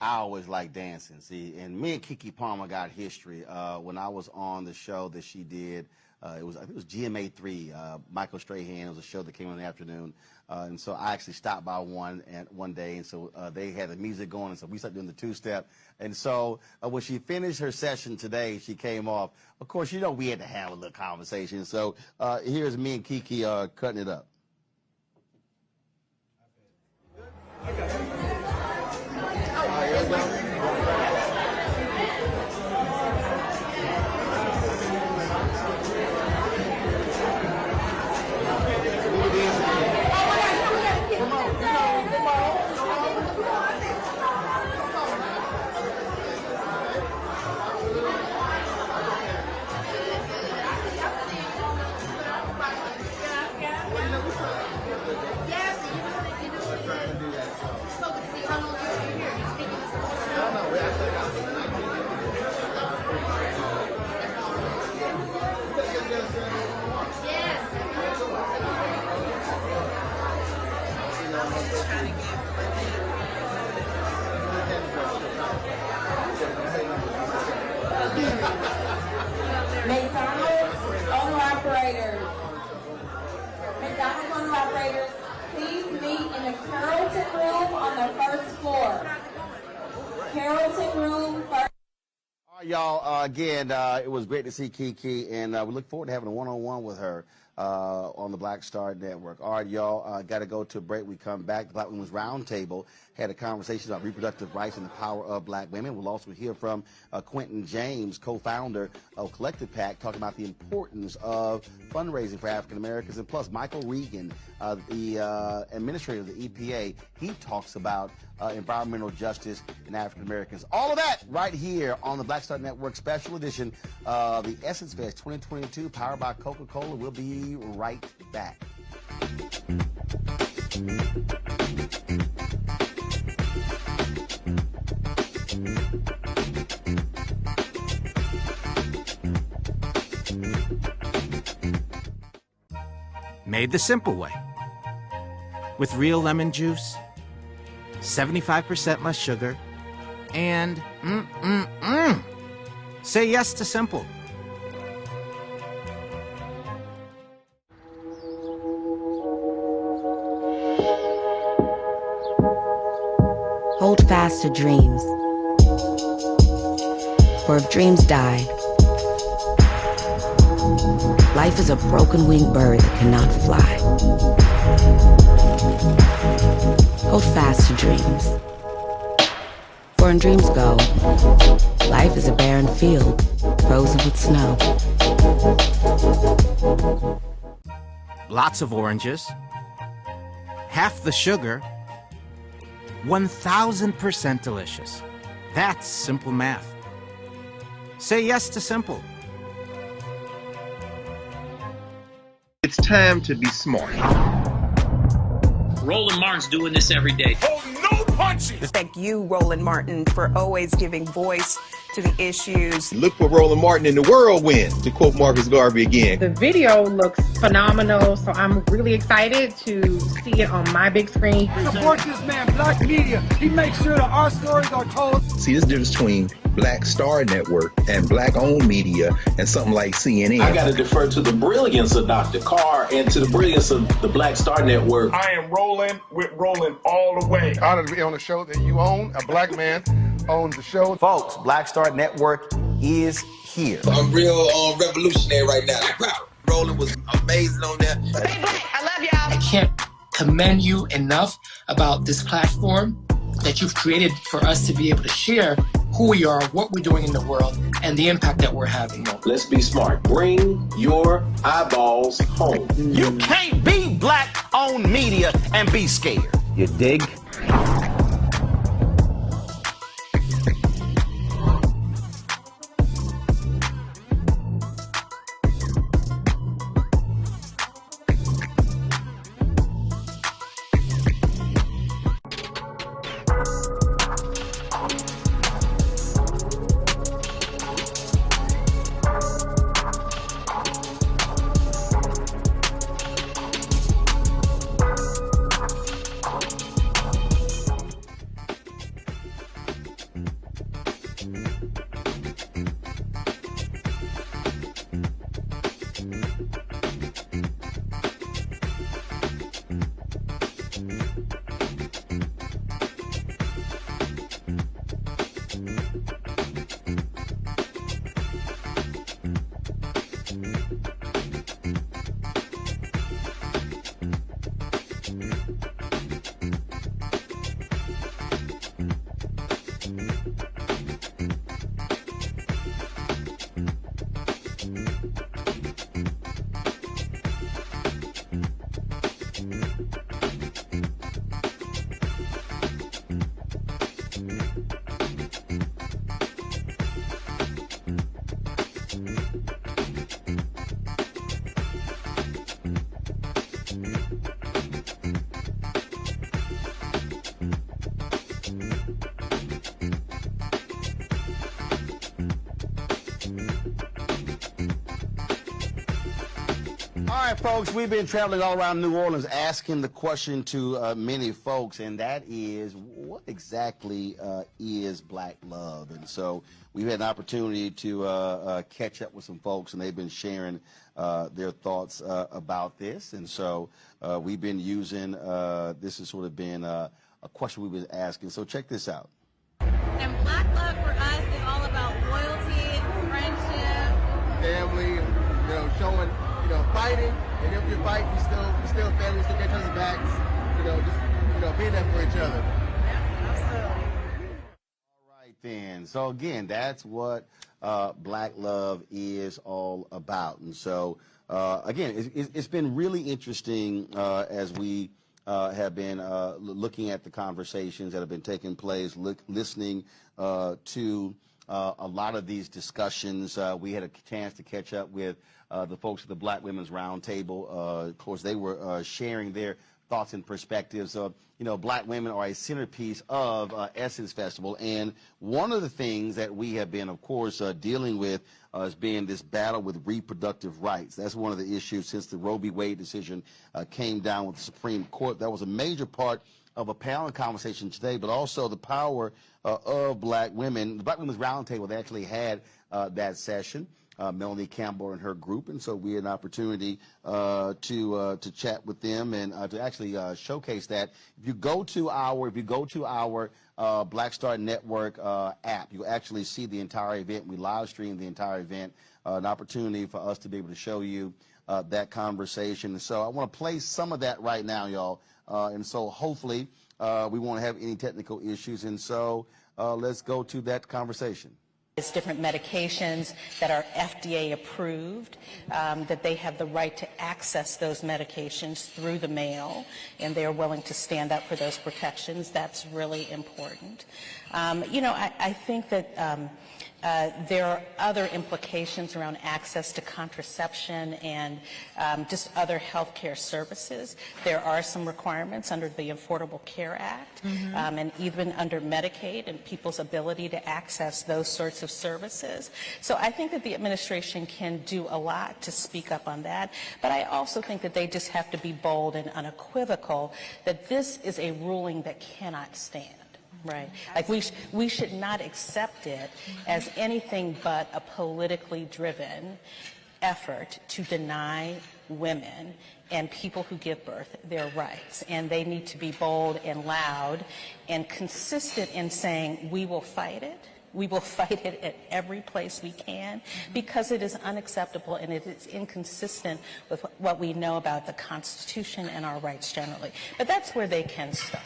I always like dancing, see, and me and Keke Palmer got history when I was on the show that she did I think it was GMA3, Michael Strahan. It was a show that came on in the afternoon. And so I actually stopped by one day, and so they had the music going, and so we started doing the two-step. And so when she finished her session today, she came off. Of course, you know, we had to have a little conversation. So here's me and Kiki cutting it up. McDonald's owner-operators, please meet in the Carrollton room on the first floor. Carrollton room first. All right, y'all, again, it was great to see Kiki, and we look forward to having a one-on-one with her on the Black Star Network. All right, y'all, got to go to a break. We come back. The Black Women's Roundtable had a conversation about reproductive rights and the power of black women. We'll also hear from Quentin James, co-founder of Collective PAC, talking about the importance of fundraising for African Americans. And plus, Michael Regan, the administrator of the EPA, he talks about environmental justice in African Americans. All of that right here on the Black Star Network special edition of the Essence Fest 2022, powered by Coca-Cola. We'll be right back. Made the simple way. With real lemon juice, 75% less sugar, and say yes to simple. Hold fast to dreams. For if dreams die, life is a broken-winged bird that cannot fly. Hold fast to dreams. For when dreams go, life is a barren field, frozen with snow. Lots of oranges, half the sugar, 1,000% delicious. That's simple math. Say yes to simple. It's time to be smart. Roland Martin's doing this every day. Oh, no punches! Thank you, Roland Martin, for always giving voice to the issues. Look for Roland Martin in the whirlwind, to quote Marcus Garvey again. The video looks phenomenal, so I'm really excited to see it on my big screen. Support this man, Black Media. He makes sure that our stories are told. See, there's a difference between Black Star Network and black-owned media and something like CNN. I got to defer to the brilliance of Dr. Carr and to the brilliance of the Black Star Network. I am rolling with Roland all the way. Honored to be on a show that you own. A black man owns the show. Folks, Black Star Network is here. I'm real revolutionary right now. Roland was amazing on that. Stay black. I love y'all. I can't commend you enough about this platform that you've created for us to be able to share who we are, what we're doing in the world, and the impact that we're having. Let's be smart. Bring your eyeballs home. You can't be black-owned media and be scared. You dig? back, folks. We've been traveling all around New Orleans asking the question to many folks, and that is, what exactly is black love? And so we've had an opportunity to catch up with some folks, and they've been sharing their thoughts about this. And so we've been using, this has sort of been a question we've been asking. So check this out. And black love for us is all about loyalty, friendship, family, you know, showing, you know, fighting, and if you fight, you still family, still get each other's backs, you know, just, you know, being there for each other. All right, then. So again, that's what black love is all about. And so again, it's been really interesting as we have been looking at the conversations that have been taking place, listening to a lot of these discussions. We had a chance to catch up with the folks at the Black Women's Roundtable. Of course, they were sharing their thoughts and perspectives of, you know, black women are a centerpiece of Essence Festival. And one of the things that we have been, of course, dealing with has been this battle with reproductive rights. That's one of the issues since the Roe v. Wade decision came down with the Supreme Court. That was a major part of a panel conversation today, but also the power of black women. The Black Women's Roundtable, they actually had that session. Melanie Campbell and her group, and so we had an opportunity to chat with them and to actually showcase that. If you go to our Black Star Network app, you'll actually see the entire event. We live streamed the entire event, an opportunity for us to be able to show you that conversation. And so I want to play some of that right now, y'all, and so hopefully we won't have any technical issues. And so let's go to that conversation. It's different medications that are FDA approved, that they have the right to access those medications through the mail, and they're willing to stand up for those protections. That's really important. You know, I think that there are other implications around access to contraception and just other health care services. There are some requirements under the Affordable Care Act and even under Medicaid and people's ability to access those sorts of services. So I think that the administration can do a lot to speak up on that, but I also think that they just have to be bold and unequivocal that this is a ruling that cannot stand. Right. Like we should not accept it as anything but a politically driven effort to deny women and people who give birth their rights. And they need to be bold and loud and consistent in saying, we will fight it. We will fight it at every place we can because it is unacceptable and it is inconsistent with what we know about the Constitution and our rights generally. But that's where they can start.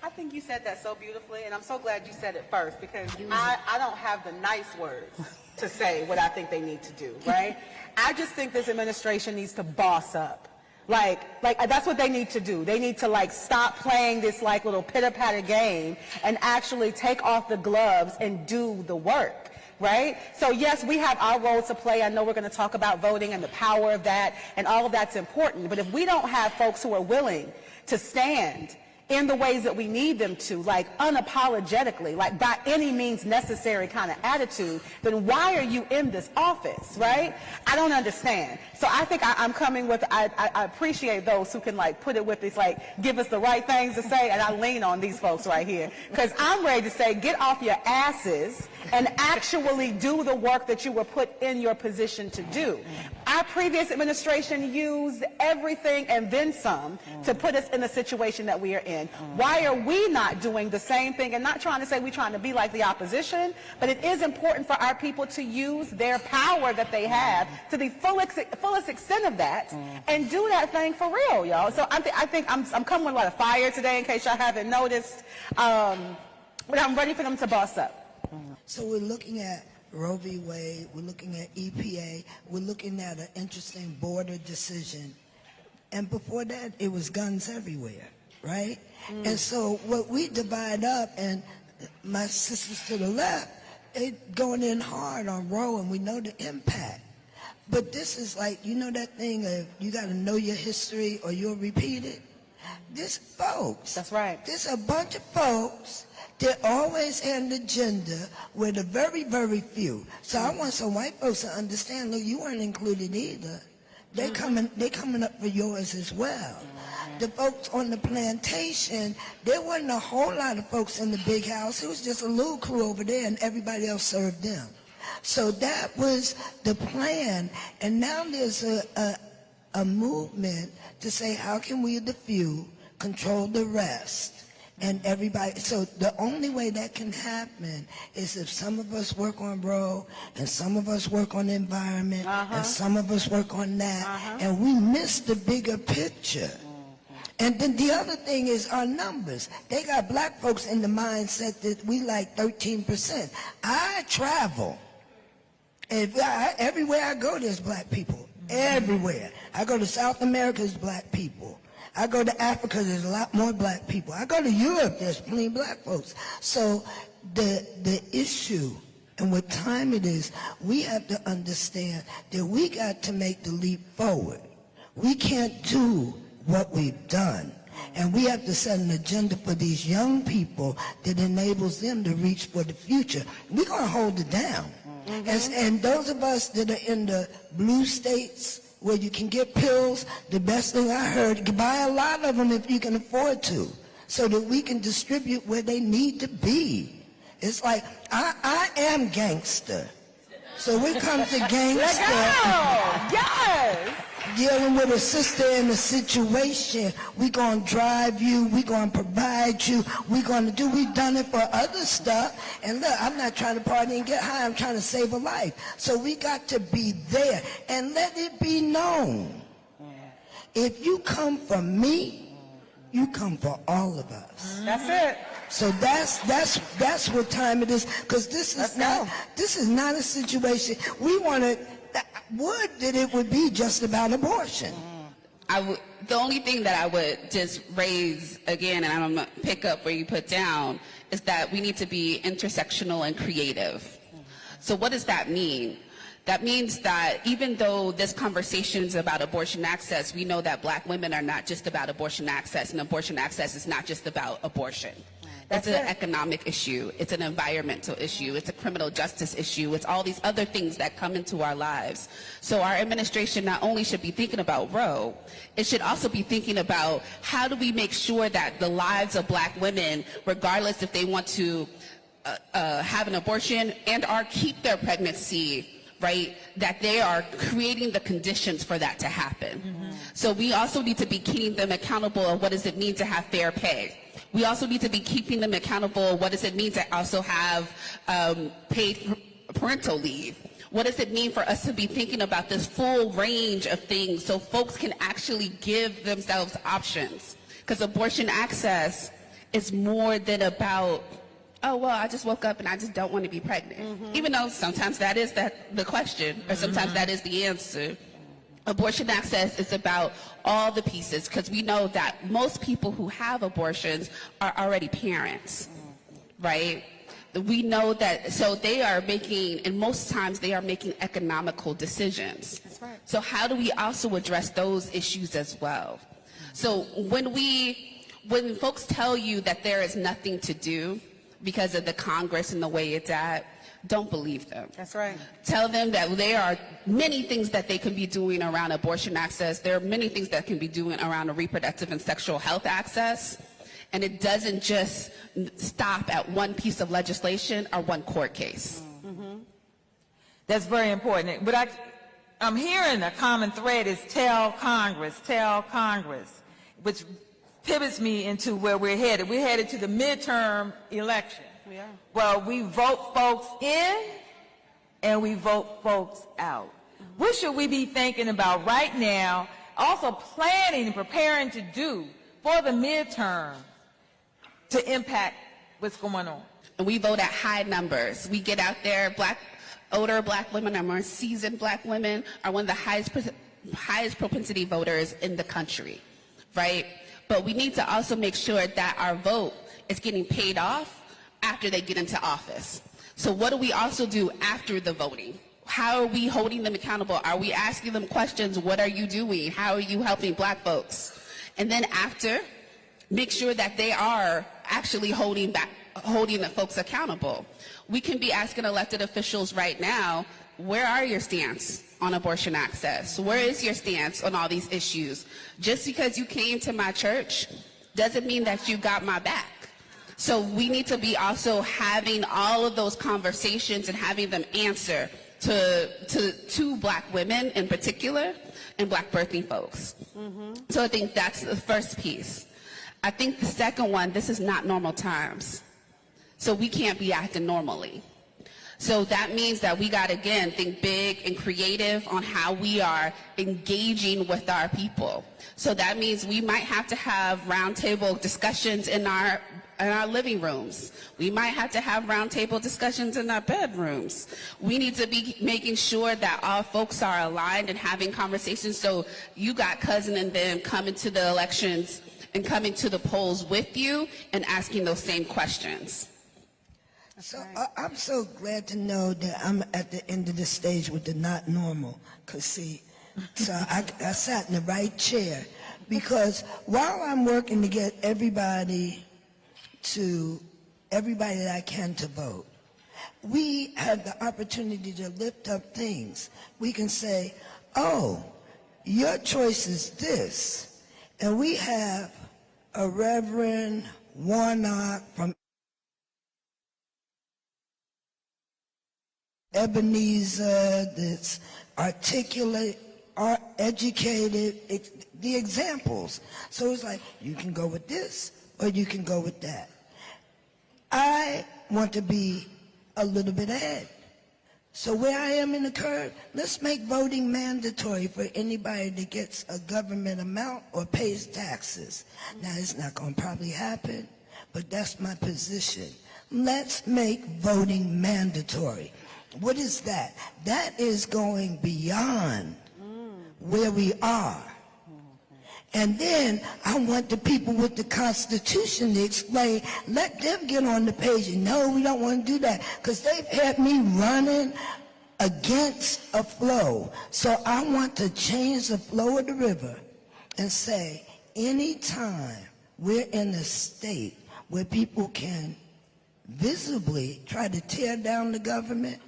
I think you said that so beautifully, and I'm so glad you said it first because I don't have the nice words to say what I think they need to do, right? I just think this administration needs to boss up. Like that's what they need to do. They need to like stop playing this like little pitter-patter game and actually take off the gloves and do the work. Right? So yes, we have our role to play. I know we're going to talk about voting and the power of that, and all of that's important. But if we don't have folks who are willing to stand in the ways that we need them to, like unapologetically, like by any means necessary kind of attitude, then why are you in this office, right? I don't understand. So I think I'm coming with, I appreciate those who can like put it with this, like give us the right things to say, and I lean on these folks right here. Because I'm ready to say, get off your asses and actually do the work that you were put in your position to do. Our previous administration used everything and then some to put us in the situation that we are in. Why are we not doing the same thing? And not trying to say we're trying to be like the opposition, but it is important for our people to use their power that they have to the fullest extent of that and do that thing for real, y'all. So I think I'm coming with a lot of fire today, in case y'all haven't noticed. But I'm ready for them to boss up. So we're looking at Roe v. Wade, we're looking at EPA, we're looking at an interesting border decision. And before that, it was guns everywhere, right? And so what we divide up, and my sisters to the left, they going in hard on Roe, and we know the impact. But this is like, you know that thing of you got to know your history or you'll repeat it? This folks. That's right. There's a bunch of folks that always had an agenda with the very, very few. So I want some white folks to understand, look, you weren't included either. They coming up for yours as well. The folks on the plantation, there wasn't a whole lot of folks in the big house. It was just a little crew over there, and everybody else served them. So that was the plan. And now there's a movement to say, how can we, the few, control the rest? And everybody, so the only way that can happen is if some of us work on Roe, and some of us work on the environment, and some of us work on that, and we miss the bigger picture. And then the other thing is our numbers. They got black folks in the mindset that we like 13%. I travel. Everywhere I go, there's black people. Everywhere. I go to South America, there's black people. I go to Africa, there's a lot more black people. I go to Europe, there's plenty of black folks. So the issue and what time it is, we have to understand that we got to make the leap forward. We can't do what we've done. And we have to set an agenda for these young people that enables them to reach for the future. We're going to hold it down. And those of us that are in the blue states where you can get pills, the best thing I heard, buy a lot of them if you can afford to, so that we can distribute where they need to be. It's like, I am gangster. So we come to gangster. Yes! Dealing with a sister in a situation, we're going to drive you, we're going to provide you, we've done it for other stuff. And look, I'm not trying to party and get high, I'm trying to save a life. So we got to be there and let it be known. If you come for me, you come for all of us. That's it. So that's what time it is, because this is not a situation we want to. That it would be just about abortion. The only thing that I would just raise again, and I'm gonna pick up where you put down, is that we need to be intersectional and creative. So what does that mean? That means that even though this conversation is about abortion access, we know that black women are not just about abortion access, and abortion access is not just about abortion. It's an economic issue. It's an environmental issue. It's a criminal justice issue. It's all these other things that come into our lives. So our administration not only should be thinking about Roe, it should also be thinking about how do we make sure that the lives of black women, regardless if they want to have an abortion and or keep their pregnancy, right, that they are creating the conditions for that to happen. So we also need to be keeping them accountable of what does it mean to have fair pay. We also need to be keeping them accountable. What does it mean to also have paid parental leave? What does it mean for us to be thinking about this full range of things so folks can actually give themselves options? Because abortion access is more than about, oh, well, I just woke up and I just don't want to be pregnant. Even though sometimes that is the question, or sometimes that is the answer. Abortion access is about all the pieces, because we know that most people who have abortions are already parents, right? We know that, so they are making, and most times they are making economical decisions. That's right. So how do we also address those issues as well? So when folks tell you that there is nothing to do because of the Congress and the way it's at, don't believe them. That's right. Tell them that there are many things that they can be doing around abortion access. There are many things that can be doing around reproductive and sexual health access. And it doesn't just stop at one piece of legislation or one court case. That's very important. But I'm hearing a common thread is tell Congress, which pivots me into where we're headed. We're headed to the midterm election. We are. Well, we vote folks in and we vote folks out. What should we be thinking about right now, also planning and preparing to do for the midterm to impact what's going on? And we vote at high numbers. We get out there, older black women or more seasoned black women are one of the highest propensity voters in the country, right? But we need to also make sure that our vote is getting paid off after they get into office. So what do we also do after the voting? How are we holding them accountable? Are we asking them questions? What are you doing? How are you helping black folks? And then after, make sure that they are actually holding the folks accountable. We can be asking elected officials right now, where are your stance? on abortion access? Where is your stance on all these issues? Just because you came to my church doesn't mean that you got my back. So we need to be also having all of those conversations and having them answer to Black women in particular and Black birthing folks. So I think that's the first piece. I think the second one, this is not normal times. So we can't be acting normally. So that means that we got to, again, think big and creative on how we are engaging with our people. So that means we might have to have roundtable discussions in our living rooms. We might have to have roundtable discussions in our bedrooms. We need to be making sure that all folks are aligned and having conversations. So you got cousin and them coming to the elections and coming to the polls with you and asking those same questions. So I'm so glad to know that I'm at the end of the stage with the not normal. Because see, so I sat in the right chair. Because while I'm working to get everybody that I can to vote, we have the opportunity to lift up things. We can say, oh, your choice is this. And we have a Reverend Warnock from Ebenezer that's articulate, educated, the examples. So it's like, you can go with this or you can go with that. I want to be a little bit ahead. So where I am in the curve, let's make voting mandatory for anybody that gets a government amount or pays taxes. Now, it's not going to probably happen, but that's my position. Let's make voting mandatory. What is that? That is going beyond where we are. And then I want the people with the Constitution to explain, let them get on the page. And no, we don't want to do that, because they've had me running against a flow. So I want to change the flow of the river and say, anytime we're in a state where people can visibly try to tear down the government,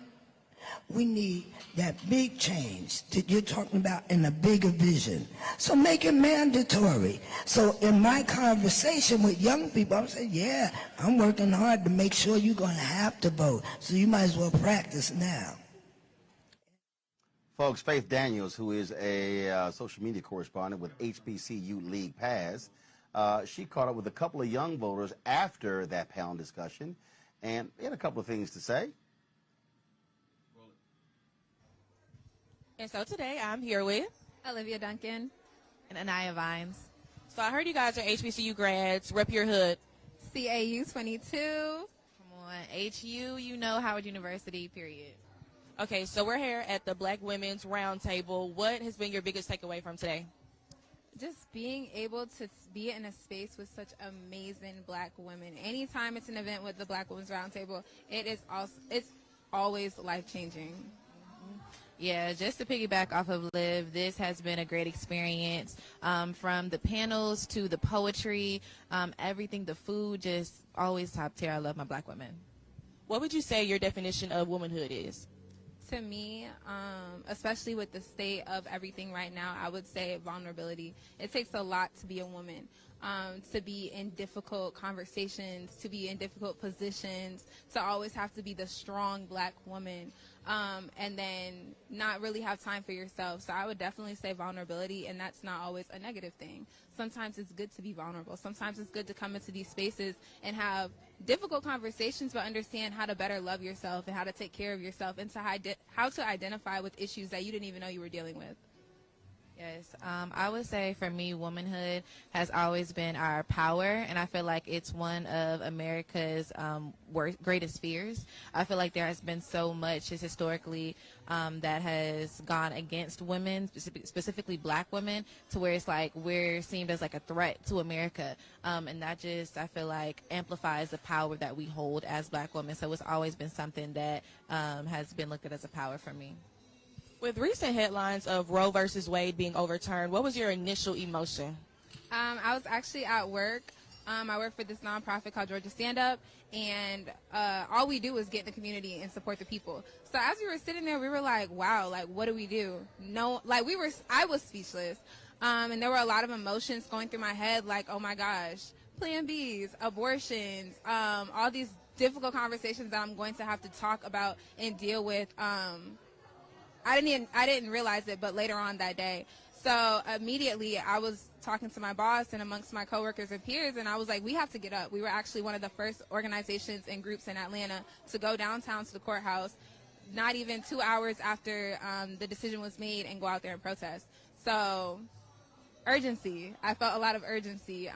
we need that big change that you're talking about in a bigger vision. So make it mandatory. So in my conversation with young people, I'm saying, yeah, I'm working hard to make sure you're going to have to vote. So you might as well practice now. Folks, Faith Daniels, who is a social media correspondent with HBCU League Pass, she caught up with a couple of young voters after that panel discussion, and they had a couple of things to say. And so today I'm here with Olivia Duncan and Anaya Vines. So I heard you guys are HBCU grads. Rep your hood. CAU 22. Come on, HU, you know, Howard University, period. Okay, so we're here at the Black Women's Roundtable. What has been your biggest takeaway from today? Just being able to be in a space with such amazing Black women. Anytime it's an event with the Black Women's Roundtable, it's always life-changing. Yeah, just to piggyback off of Liv, this has been a great experience, from the panels to the poetry, everything, the food, just always top tier. I love my Black women. What would you say your definition of womanhood is? To me, especially with the state of everything right now, I would say vulnerability. It takes a lot to be a woman, to be in difficult conversations, to be in difficult positions, to always have to be the strong Black woman, and then not really have time for yourself. So I would definitely say vulnerability, and that's not always a negative thing. Sometimes it's good to be vulnerable. Sometimes it's good to come into these spaces and have difficult conversations, but understand how to better love yourself and how to take care of yourself, and to how to identify with issues that you didn't even know you were dealing with. Yes, I would say for me, womanhood has always been our power, and I feel like it's one of America's greatest fears. I feel like there has been so much just historically that has gone against women, specifically Black women, to where it's like we're seen as like a threat to America, and that just, I feel like, amplifies the power that we hold as Black women. So it's always been something that has been looked at as a power for me. With recent headlines of Roe versus Wade being overturned, what was your initial emotion? I was actually at work I work for this nonprofit called Georgia Stand Up, and all we do is get in the community and support the people. So as we were sitting there, we were like, wow, like, what do we do? No, like, I was speechless. And there were a lot of emotions going through my head, like, oh my gosh, Plan Bs, abortions, all these difficult conversations that I'm going to have to talk about and deal with. I didn't realize it, but later on that day. So immediately I was talking to my boss and amongst my coworkers and peers, and I was like, we have to get up. We were actually one of the first organizations and groups in Atlanta to go downtown to the courthouse, not even 2 hours after the decision was made, and go out there and protest. So urgency. I felt a lot of urgency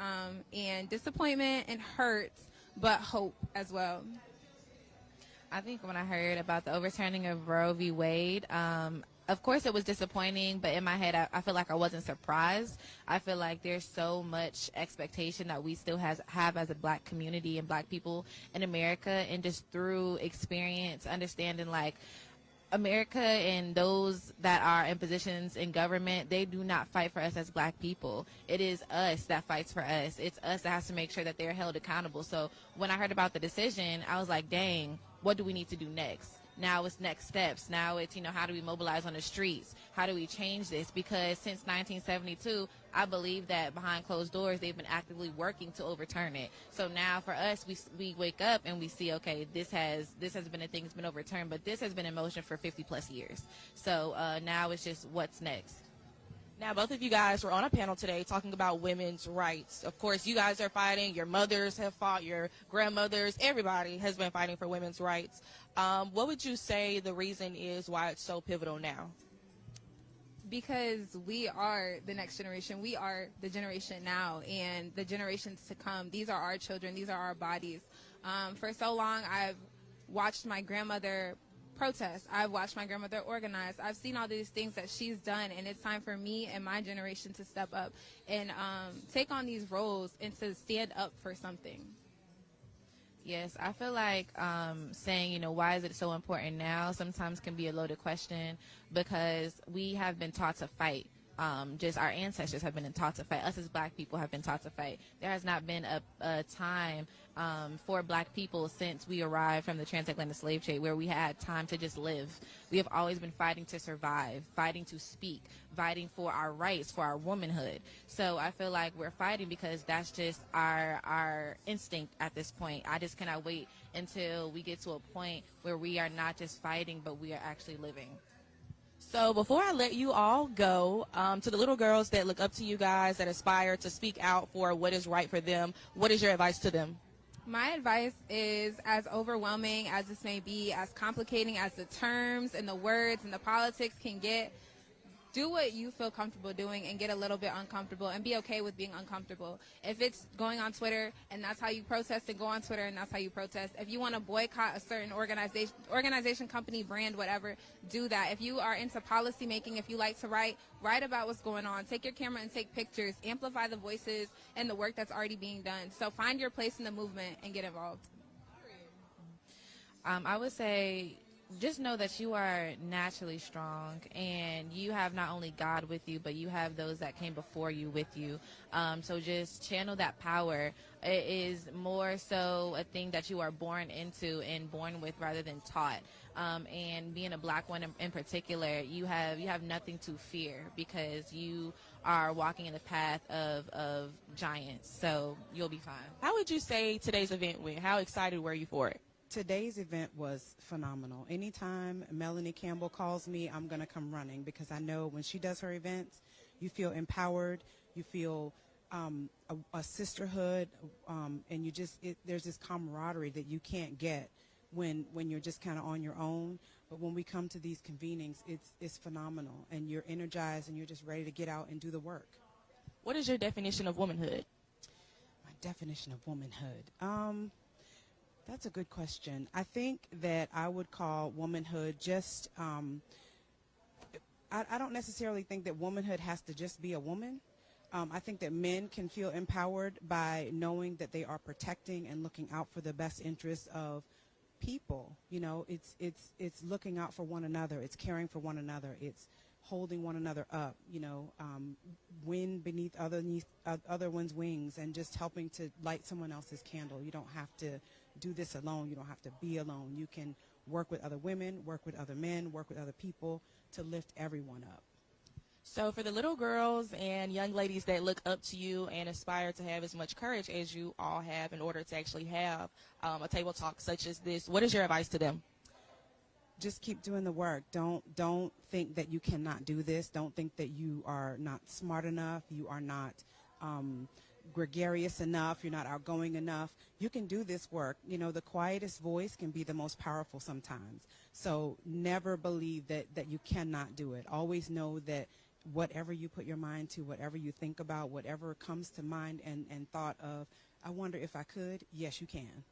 and disappointment and hurt, but hope as well. I think when I heard about the overturning of Roe v. Wade, of course it was disappointing, but in my head I feel like I wasn't surprised. I feel like there's so much expectation that we still have as a black community and black people in America, and just through experience, understanding like America and those that are in positions in government, they do not fight for us as black people. It is us that fights for us. It's us that has to make sure that they're held accountable. So when I heard about the decision, I was like, dang, what do we need to do next? Now it's next steps. Now it's, how do we mobilize on the streets? How do we change this? Because since 1972, I believe that behind closed doors, they've been actively working to overturn it. So now for us, we wake up and we see, okay, this has been a thing that's been overturned, but this has been in motion for 50 plus years. So now it's just what's next. Now, both of you guys were on a panel today talking about women's rights. Of course, you guys are fighting. Your mothers have fought. Your grandmothers. Everybody has been fighting for women's rights. What would you say the reason is why it's so pivotal now? Because we are the next generation. We are the generation now and the generations to come. These are our children. These are our bodies. For so long, I've watched my grandmother protest. I've watched my grandmother organize. I've seen all these things that she's done, and it's time for me and my generation to step up and take on these roles and to stand up for something. Yes, I feel like saying, why is it so important now sometimes can be a loaded question, because we have been taught to fight. Just our ancestors have been taught to fight. Us as black people have been taught to fight. There has not been a time for black people since we arrived from the transatlantic slave trade where we had time to just live. We have always been fighting to survive, fighting to speak, fighting for our rights, for our womanhood. So I feel like we're fighting because that's just our instinct at this point. I just cannot wait until we get to a point where we are not just fighting, but we are actually living. So before I let you all go, to the little girls that look up to you guys, that aspire to speak out for what is right for them, what is your advice to them? My advice is, as overwhelming as this may be, as complicating as the terms and the words and the politics can get, do what you feel comfortable doing and get a little bit uncomfortable and be okay with being uncomfortable. If it's going on Twitter and that's how you protest, then go on Twitter and that's how you protest. If you want to boycott a certain organization, company, brand, whatever, do that. If you are into policy making, if you like to write about what's going on. Take your camera and take pictures. Amplify the voices and the work that's already being done. So find your place in the movement and get involved. I would say, just know that you are naturally strong, and you have not only God with you, but you have those that came before you with you. So just channel that power. It is more so a thing that you are born into and born with rather than taught. And being a black woman in particular, you have nothing to fear because you are walking in the path of giants. So you'll be fine. How would you say today's event went? How excited were you for it? Today's event was phenomenal. Anytime Melanie Campbell calls me, I'm going to come running because I know when she does her events, you feel empowered, you feel a sisterhood, and there's this camaraderie that you can't get when you're just kind of on your own. But when we come to these convenings, it's phenomenal, and you're energized and you're just ready to get out and do the work. What is your definition of womanhood? My definition of womanhood? That's a good question. I think that I would call womanhood just, I don't necessarily think that womanhood has to just be a woman. I think that men can feel empowered by knowing that they are protecting and looking out for the best interests of people. It's looking out for one another. It's caring for one another. It's holding one another up, wind beneath other one's wings, and just helping to light someone else's candle. You don't have to do this alone. You don't have to be alone. You can work with other women, work with other men, work with other people to lift everyone up. So for the little girls and young ladies that look up to you and aspire to have as much courage as you all have in order to actually have a table talk such as this, what is your advice to them? Just keep doing the work. Don't think that you cannot do this. Don't think that you are not smart enough. You are not gregarious enough. You're not outgoing enough. You can do this work. The quietest voice can be the most powerful sometimes. So never believe that you cannot do it. Always know that whatever you put your mind to, whatever you think about, whatever comes to mind and thought of, I wonder if I could, yes, you can.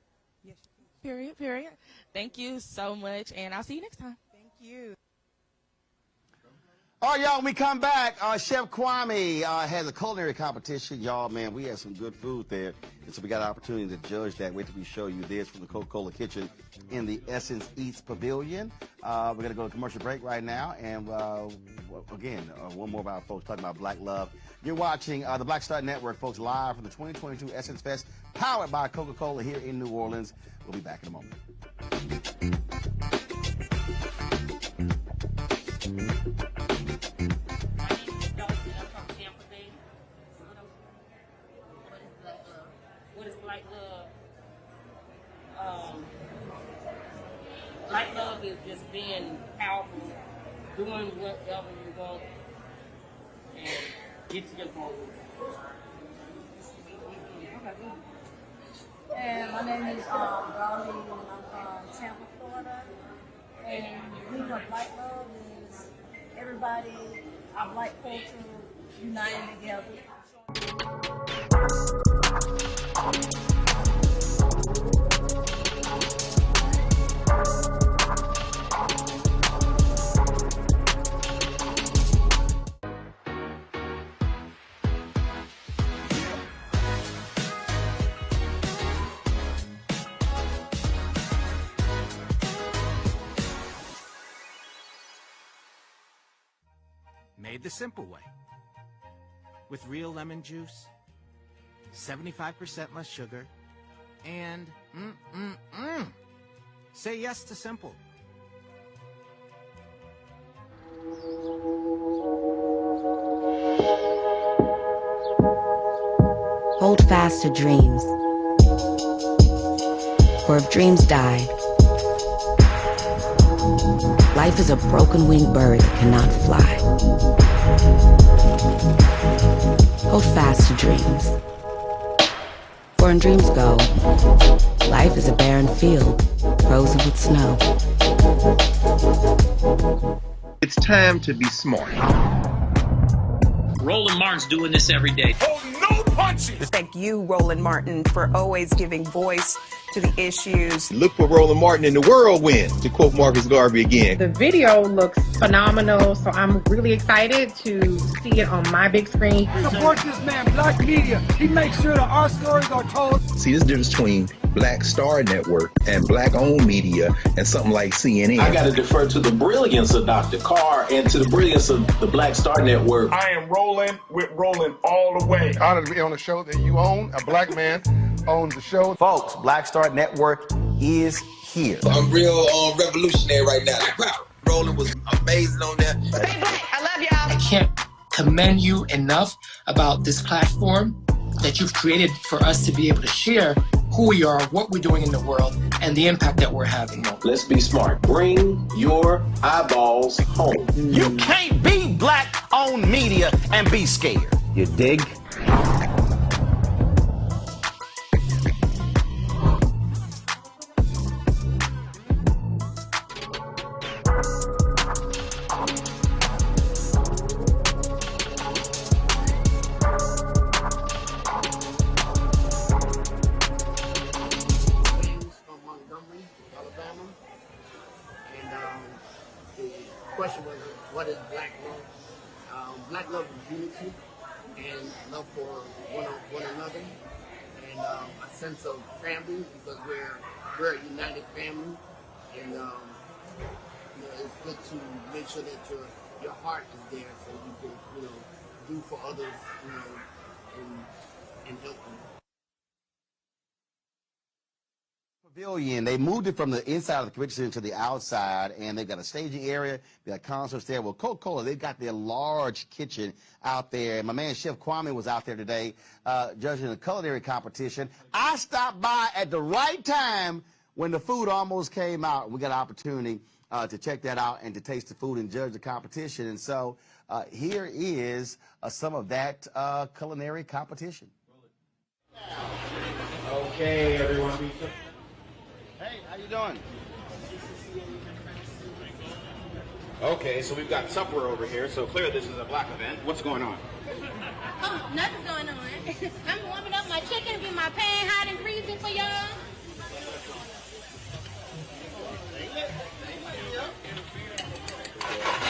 Yes, you can. Period. Thank you so much, and I'll see you next time. Thank you. All right, y'all, when we come back, Chef Kwame has a culinary competition. Y'all, man, we had some good food there. And so we got an opportunity to judge that. Wait till we show you this from the Coca-Cola kitchen in the Essence Eats Pavilion. We're going to go to commercial break right now. And again, one more of our folks talking about Black love. You're watching the Black Star Network, folks, live from the 2022 Essence Fest, powered by Coca-Cola here in New Orleans. We'll be back in a moment. What is Black love? Black love is just being powerful, doing whatever you want, and get to your goals. And my name is Darlene, and I'm from Tampa, Florida. And the reason Black love is everybody, our Black culture united together. Made the simple way. With real lemon juice, 75% less sugar, and say yes to simple. Hold fast to dreams. For if dreams die, life is a broken-winged bird that cannot fly. Hold fast to dreams. For when dreams go, life is a barren field, frozen with snow. It's time to be smart. Roland Martin's doing this every day. Oh, no punches! Thank you, Roland Martin, for always giving voice to the issues. Look for Roland Martin in the whirlwind, to quote Marcus Garvey again. The video looks phenomenal, so I'm really excited to see it on my big screen. Support this man, Black Media. He makes sure that our stories are told. See, this difference between Black Star Network and Black-owned media and something like CNN. I got to defer to the brilliance of Dr. Carr and to the brilliance of the Black Star Network. I am rolling with Roland all the way. Honored to be on a show that you own. A black man owns the show. Folks, Black Star Network is here. I'm real revolutionary right now. Like, wow, Roland was amazing on there. Stay black. I love y'all. I can't commend you enough about this platform that you've created for us to be able to share who we are, what we're doing in the world, and the impact that we're having. Let's be smart. Bring your eyeballs home. You can't be Black-owned media and be scared. You dig? Question was, what is Black love? Black love is unity and love for one another, and a sense of family, because we're a united family, and it's good to make sure that you're your heart is there, so you can, you know, do for others, you know, and help them. Pavilion. They moved it from the inside of the convention center to the outside, and they've got a staging area, they got concerts there. Well, Coca-Cola, they've got their large kitchen out there. And my man Chef Kwame was out there today judging the culinary competition. I stopped by at the right time when the food almost came out. We got an opportunity to check that out and to taste the food and judge the competition. And so here is some of that culinary competition. Okay, everyone. Hey, how you doing? Okay, so we've got Tupperware over here, so clearly this is a black event. What's going on? Oh, nothing's going on. I'm warming up my chicken, get my pan hot and freezing for y'all. Yeah,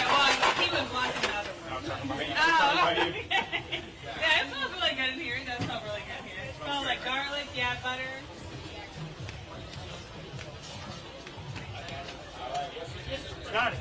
well, he was watching the other one. Oh, okay. Yeah, it smells really good in here. It does smell really good here. It smells like garlic, yeah, butter. Got it.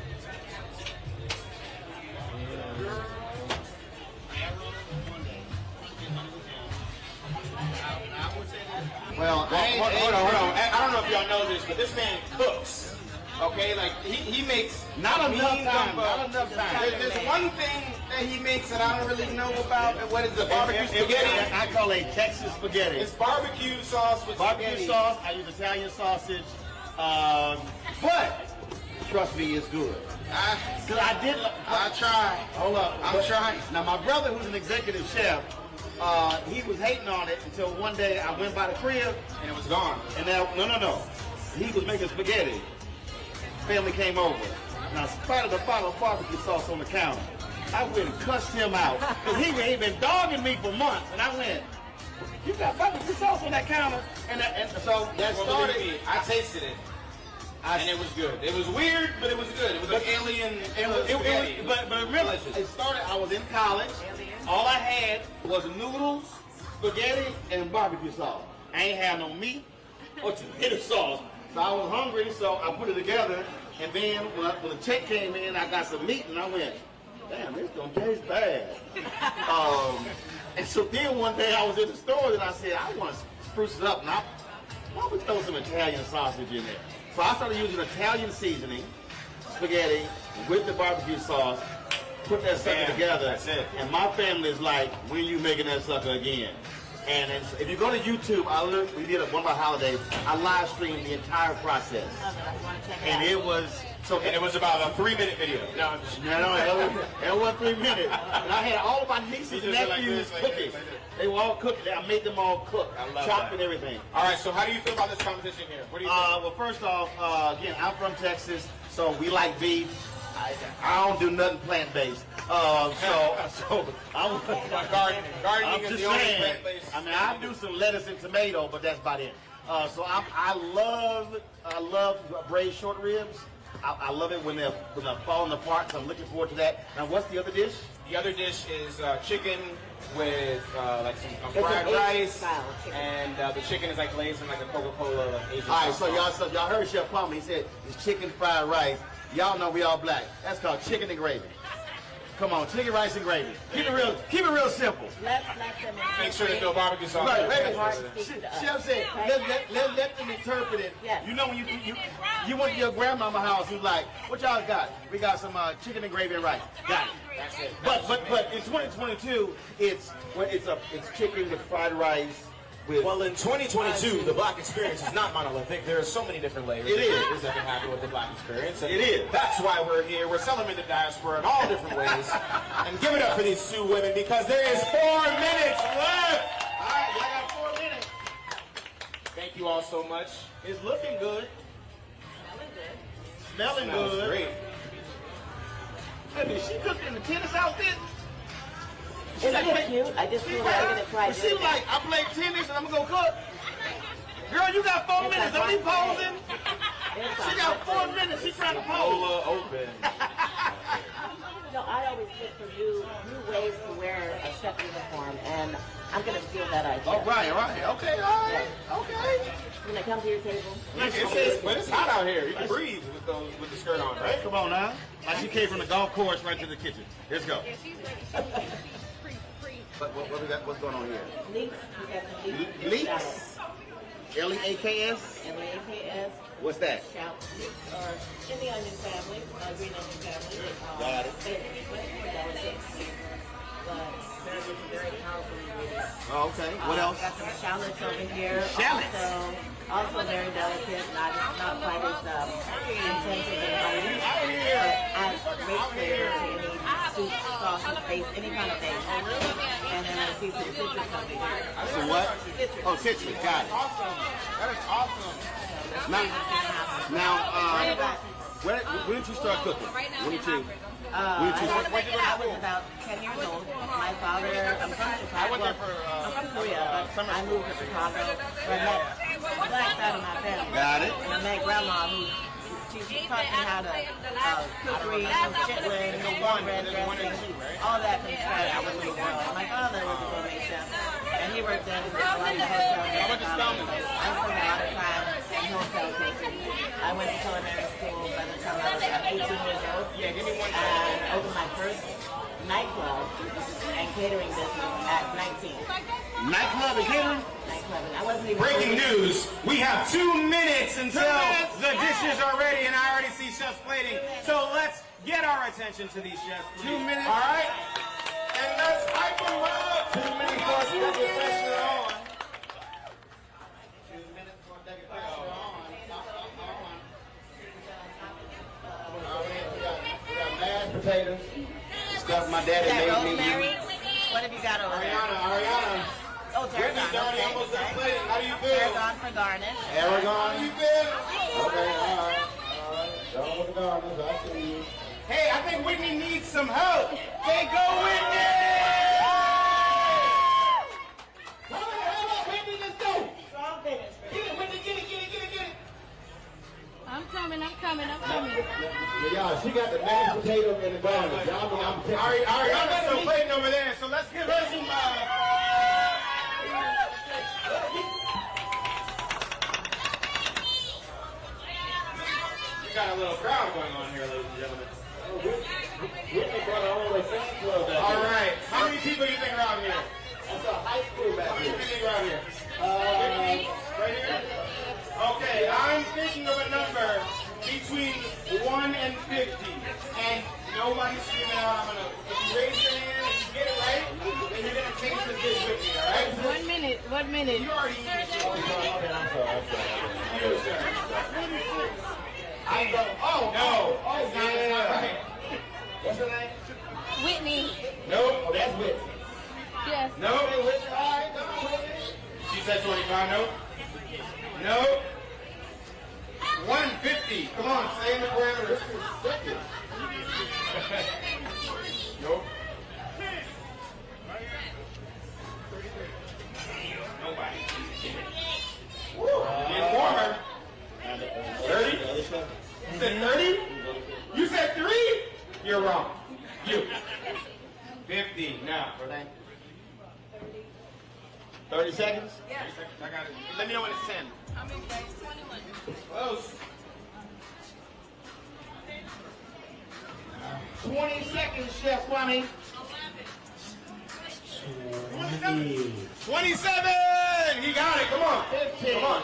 Well, hold on. I don't know if y'all know this, but this man cooks. Okay, like he makes not enough time. There's one thing that he makes that I don't really know about. What is the barbecue spaghetti? I call it Texas spaghetti. It's barbecue sauce with barbecue sauce. I use Italian sausage, but trust me, it's good. I tried. Hold up, I'm trying. Now my brother, who's an executive chef, he was hating on it until one day I went by the crib and it was gone. And now, no, he was making spaghetti. Family came over. Now, spotted a bottle of barbecue sauce on the counter. I went and cussed him out because he been dogging me for months, and I went, "You got barbecue sauce on that counter?" And so that started. I tasted it. And it was good. It was weird, but it was good. It was an alien. But remember, it started. I was in college. All I had was noodles, spaghetti, and barbecue sauce. I ain't have no meat or tomato sauce. So I was hungry, so I put it together. And then when the check came in, I got some meat, and I went, "Damn, this don't taste bad." And so then one day I was in the store, and I said, "I want to spruce it up. Now, why don't we throw some Italian sausage in there?" So I started using Italian seasoning, spaghetti, with the barbecue sauce, put that sucker together. That's it. And my family is like, "When are you making that sucker again?" And if you go to YouTube, we did one of our holidays, I live streamed the entire process. And it was... And it was about a 3-minute video. No, it wasn't 3 minutes. And I had all of my nieces and nephews cooking. They were all cooking. I made them all cook, chop and everything. All right, so how do you feel about this competition here? What do you think? Well, first off, again, I'm from Texas, so we like beef. I don't do nothing plant-based. So I'm gardening is just the only saying. plant-based. I mean, I do some lettuce and tomato, but that's about it. So I love braised short ribs. I love it when they're falling apart, so I'm looking forward to that. Now, what's the other dish? The other dish is chicken with like some fried rice, and the chicken is like glazed in like a Coca-Cola Asian. All right, so y'all heard Chef Palmer. He said it's chicken fried rice. Y'all know we all black. That's called chicken and gravy. Come on, chicken, rice, and gravy. Keep it real simple. Let's let them make sure there's no barbecue sauce. Right. Chef said, let them interpret it. Yes. You know when you went to your grandmama's house, you like, "What y'all got?" "We got some chicken and gravy and rice." Got it. That's it. But in 2022, it's chicken with fried rice. Well, in 2022, the Black experience is not monolithic. There are so many different layers that can happen with the Black experience. And it is. That's why we're here. We're celebrating the diaspora in all different ways. And give it up for these two women because there is 4 minutes left. All right, I got 4 minutes. Thank you all so much. It's looking good. Smelling Smells good. Great. Hey, did she cook in the tennis outfit? Isn't it cute? I just feel like I'm going to try She like, "I play tennis and I'm going to go cook." Girl, you got 4 minutes. Don't be posing. She got 4 minutes. She's trying to pose. Open. No, I always look for new ways to wear a chef uniform, and I'm going to steal that idea. Oh, right. Okay, all right. Okay. when they come to your table. But it's hot out here. You can breathe with the skirt on, right? Come on now. Like she came from the golf course right to the kitchen. Let's go. What we got? What's going on here? Leeks. We got some leeks. Leeks? L-E-A-K-S? L-E-A-K-S. What's that? Shallot or in the onion family, green onion family. Got it. Very powerful ingredients. Oh, okay. What else? Got some shallots over here. Shallots? Also very delicate, not quite as intensive and mighty, but adds great flavor to any soup, sauce, paste, any kind of base. And then I see some citrus over here. So what? Citrus. Oh, citrus. Got it. Awesome. That is awesome. Now, when did you start cooking? When did you? I was about 10 years old. My father, I'm from Chicago. I'm from Korea, but I moved to Chicago. So I met the black side of my family. Got it. And I met Grandma, who she taught me how to cookery, chitlin, cornbread dressing, all that from scratch. I was a little girl. My father was a gourmet chef, and he worked in a lot of hotels. I spent a lot of time in hotel kitchens. I went to culinary school by the time I was about 18 years old. Yeah, give me one. And opened my first nightclub and catering business at 19. Nightclub and catering? Nightclub. I wasn't even Breaking news. We have 2 minutes until the dishes are ready, and I already see chefs plating. So let's get our attention to these chefs, please. 2 minutes. All right? And let's hype them up. 2 minutes for us to get the pressure on. 2 minutes for the pressure on. We got mashed potatoes. Stuff my daddy made me. Rosemary. What have you got over there? Ariana. Oh, tarragon. Whitney's already almost done plating. How do you feel? Tarragon for garnish. Aragon. How do you feel? Okay, all right. Don't with the garments. I see you. Hey, I think Whitney needs some help. Say go, Whitney! Come on, Whitney, let's go. Strong finish. Get it, Whitney, get it. I'm coming. Yeah, y'all, she got the mashed potato and the garnish. Y'all know I'm telling you. Ariana's still plating over there, so let's give her some... We got a little crowd going on here, ladies and gentlemen. All right. How many people do you think are out here? That's a high school back How many here. people do you think are out here? 50? Right here? Okay, I'm thinking of a number between 1 and 50. And nobody's screaming out. If you raise your hand, if you get it right, then you're going to taste the dish with me, all right? 1 minute. 1 minute. You already eaten it. I'm sorry. You, sir. I go, oh, No. oh, It's not right. What's her name? Whitney. Nope. Oh, that's Whitney. Yes. Nope. Whitney, all right, come on, Whitney. She said 25. Nope. Nope. 150. Come on, stay in the parameters. Nope. Nobody. Getting warmer. 30? You said 30? You said 3? You're wrong. You. 50. Now. 30 seconds? Yeah. I got it. Let me know when it's 10. I'm in grade 21. Close. 20 seconds, Chef Kwame. 27! He got it. Come on. 15. Come on.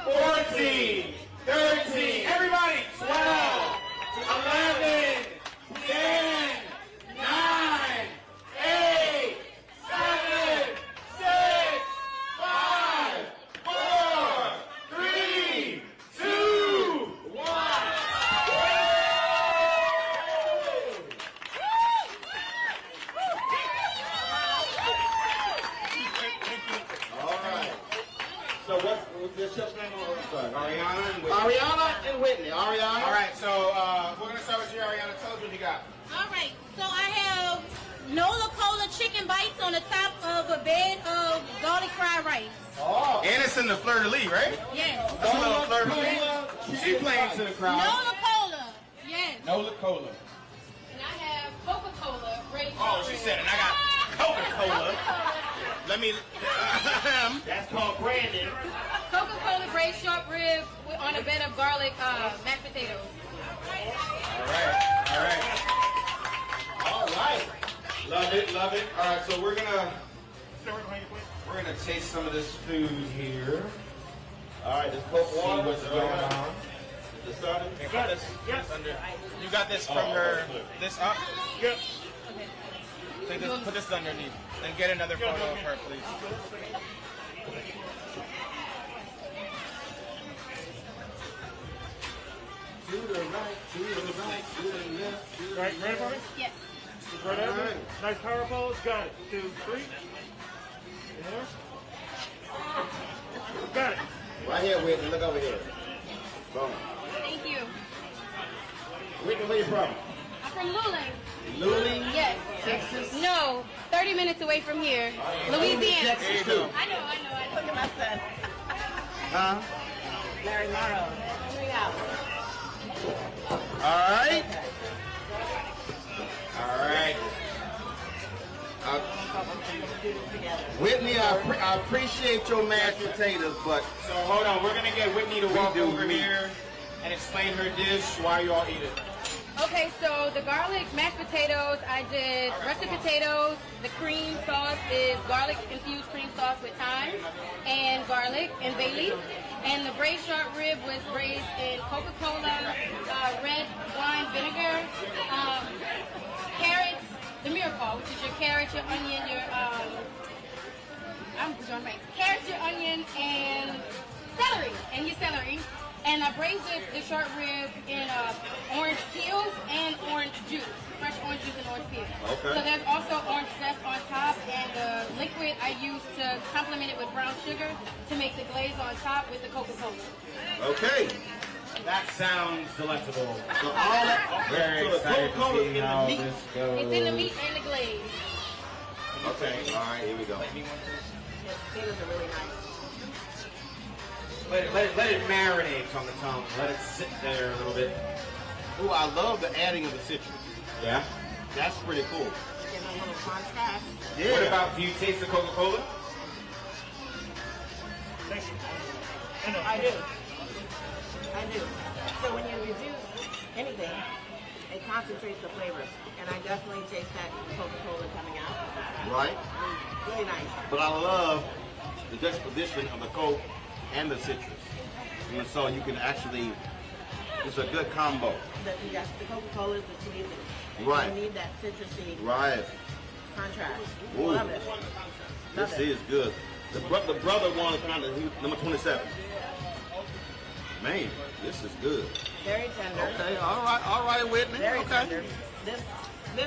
14. 13. Everybody. 12. 11. 10. 9. 8. 7. 6. 5. 4. 3. 2. 1. All right. So what's your chef's name? Ariana and Whitney. Ariana and Whitney. Ariana. All right, so we're going to start with you, Ariana. Tell us what you got. All right. So I have Nola Cola chicken bites on the top of a bed of garlic fried rice. Oh. And it's in the fleur-de-lis, right? Yes. That's a little fleur-de-lis. She playing to the crowd. Nola Cola. Yes. Nola Cola. And I have Coca-Cola. Oh, she said it. I got Coca-Cola. Let me. That's called Brandon. Coca-Cola braised short rib on a bed of garlic mashed potatoes. All right. Love it. All right, so we're gonna taste some of this food here. All right, this Coke water. See what's going on. Is it started? You got this. Yes. You got this from your this up. Yep. Put this underneath and get another photo of her, please. To the right, to the right, to the left, to the Right, ready for me? Yes. Right over. Alright. Nice power pose. Got it. 2, 3. More. Got it. Right here, Whitney. Look over here. Boom. Thank you. Whitney, where you from? I'm from Luling. Luling? Yes. Texas? No, 30 minutes away from here. Louisiana. Texas, too. I know. Look at my son. Huh? Larry Morrow. 3 hours. All right. Whitney, I appreciate your mashed potatoes, but So hold on, we're gonna get Whitney to walk over here and explain her dish while you all eat it. Okay, so the garlic mashed potatoes, I did russet potatoes. The cream sauce is garlic infused cream sauce with thyme and garlic and bay leaf. And the braised short rib was braised in Coca-Cola, red wine vinegar, carrots, the miracle, which is your carrot, your onion, your carrots, your onion, and celery. And I braised the short rib in orange peels and orange juice, fresh orange juice and orange peels. Okay. So there's also orange zest on top, and the liquid I use to complement it with brown sugar to make the glaze on top with the Coca-Cola. okay. That sounds delectable. So all that, Very so the excited Coca-Cola to in see the how meat. this goes. It's in the meat and the glaze. Okay, all right, here we go. The potatoes are really nice. Let it marinate on the tongue. Let it sit there a little bit. Ooh, I love the adding of the citrus. Yeah. That's pretty cool. Getting a little contrast. Yeah. What about, do you taste the Coca-Cola? Thank you. I do. So when you reduce anything, it concentrates the flavor. And I definitely taste that Coca-Cola coming out. Right? Really nice. But I love the juxtaposition of the Coke and the citrus. And so you can actually, it's a good combo. Yes, the Coca-Cola is the sweet. Right. You need that citrusy Right. contrast. Ooh. Love it. This is good. The brother wanted kind of number 27. Man, this is good. Very tender. Okay, all right, Whitney. Very okay. tender. This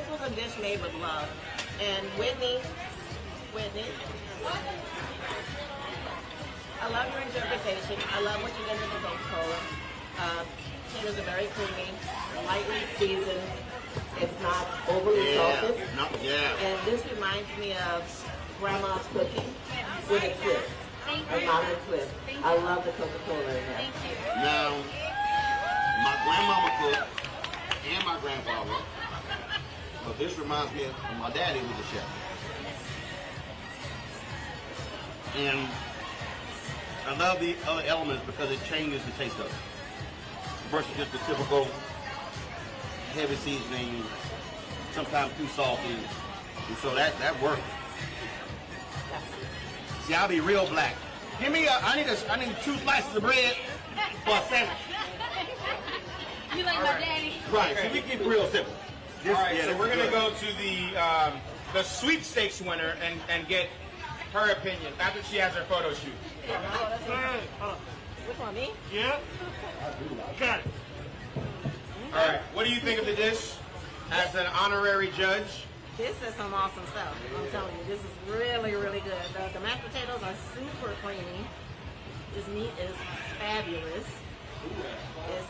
was a dish made with love. And Whitney, I love your interpretation. I love what you did with the Coca-Cola. Potatoes are very creamy, lightly seasoned. It's not overly salted. And this reminds me of Grandma's cooking with a twist. A modern twist. I love the Coca-Cola in there. Thank you. Now, my grandmama cooked and my grandfather. But this reminds me of my daddy was a chef. And I love the other elements because it changes the taste of it. Versus just the typical heavy seasoning, sometimes too salty. And so that works. See, I'll be real black. Give me I need 2 slices of bread for a sandwich. You like my daddy? Right, so we keep it real simple. All right, so we're going to go to the sweepstakes winner and get her opinion after she has her photo shoot. Which one, me? Yeah. Got it. All right, what do you think of the dish as an honorary judge? This is some awesome stuff. I'm telling you, this is really, really good. The mashed potatoes are super creamy. This meat is fabulous. It's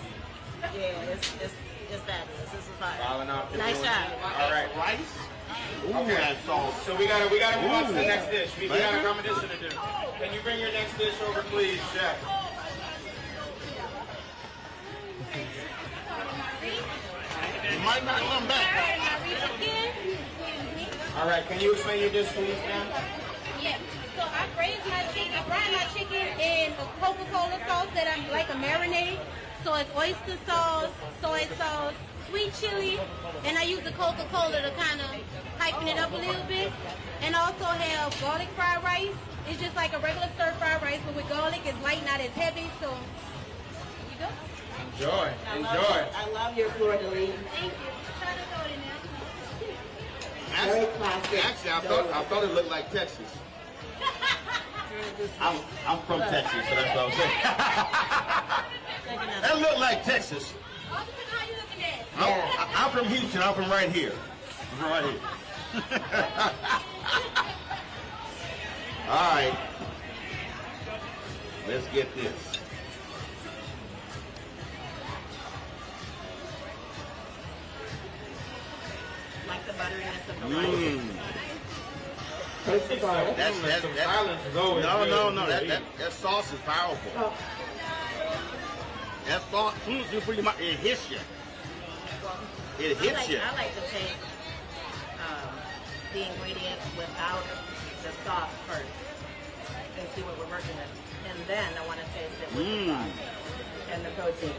fabulous. This is fire. Nice job. All right, rice. Okay. That sauce. So we gotta move on to the next dish. We got a competition to do. Can you bring your next dish over, please, chef? You might not come back. All right, can you explain your dish, please, ma'am? Yeah. So I fry my chicken in a Coca-Cola sauce that I'm like a marinade. So it's oyster sauce, soy sauce, sweet chili, and I use the Coca-Cola to kind of heighten it up a little bit. And also have garlic fried rice. It's just like a regular stir-fried rice, but with garlic, it's light, not as heavy. So, you go. Enjoy. I love your fleur de lis. Thank you. Try to throw it in there. Very classic. Actually, I thought it looked like Texas. I'm from Texas, so that's what I'm saying. That looked like Texas. How you looking at? I'm from Houston. I'm from right here. I'm from right here. All right. Let's get this. Like the butteriness of the rice. Taste the garlic. No. That sauce is powerful. Oh. That sauce, it hits you. It hits you. I like to taste the ingredients without the sauce first and see what we're working with. And then I want to taste it with the sauce and the protein.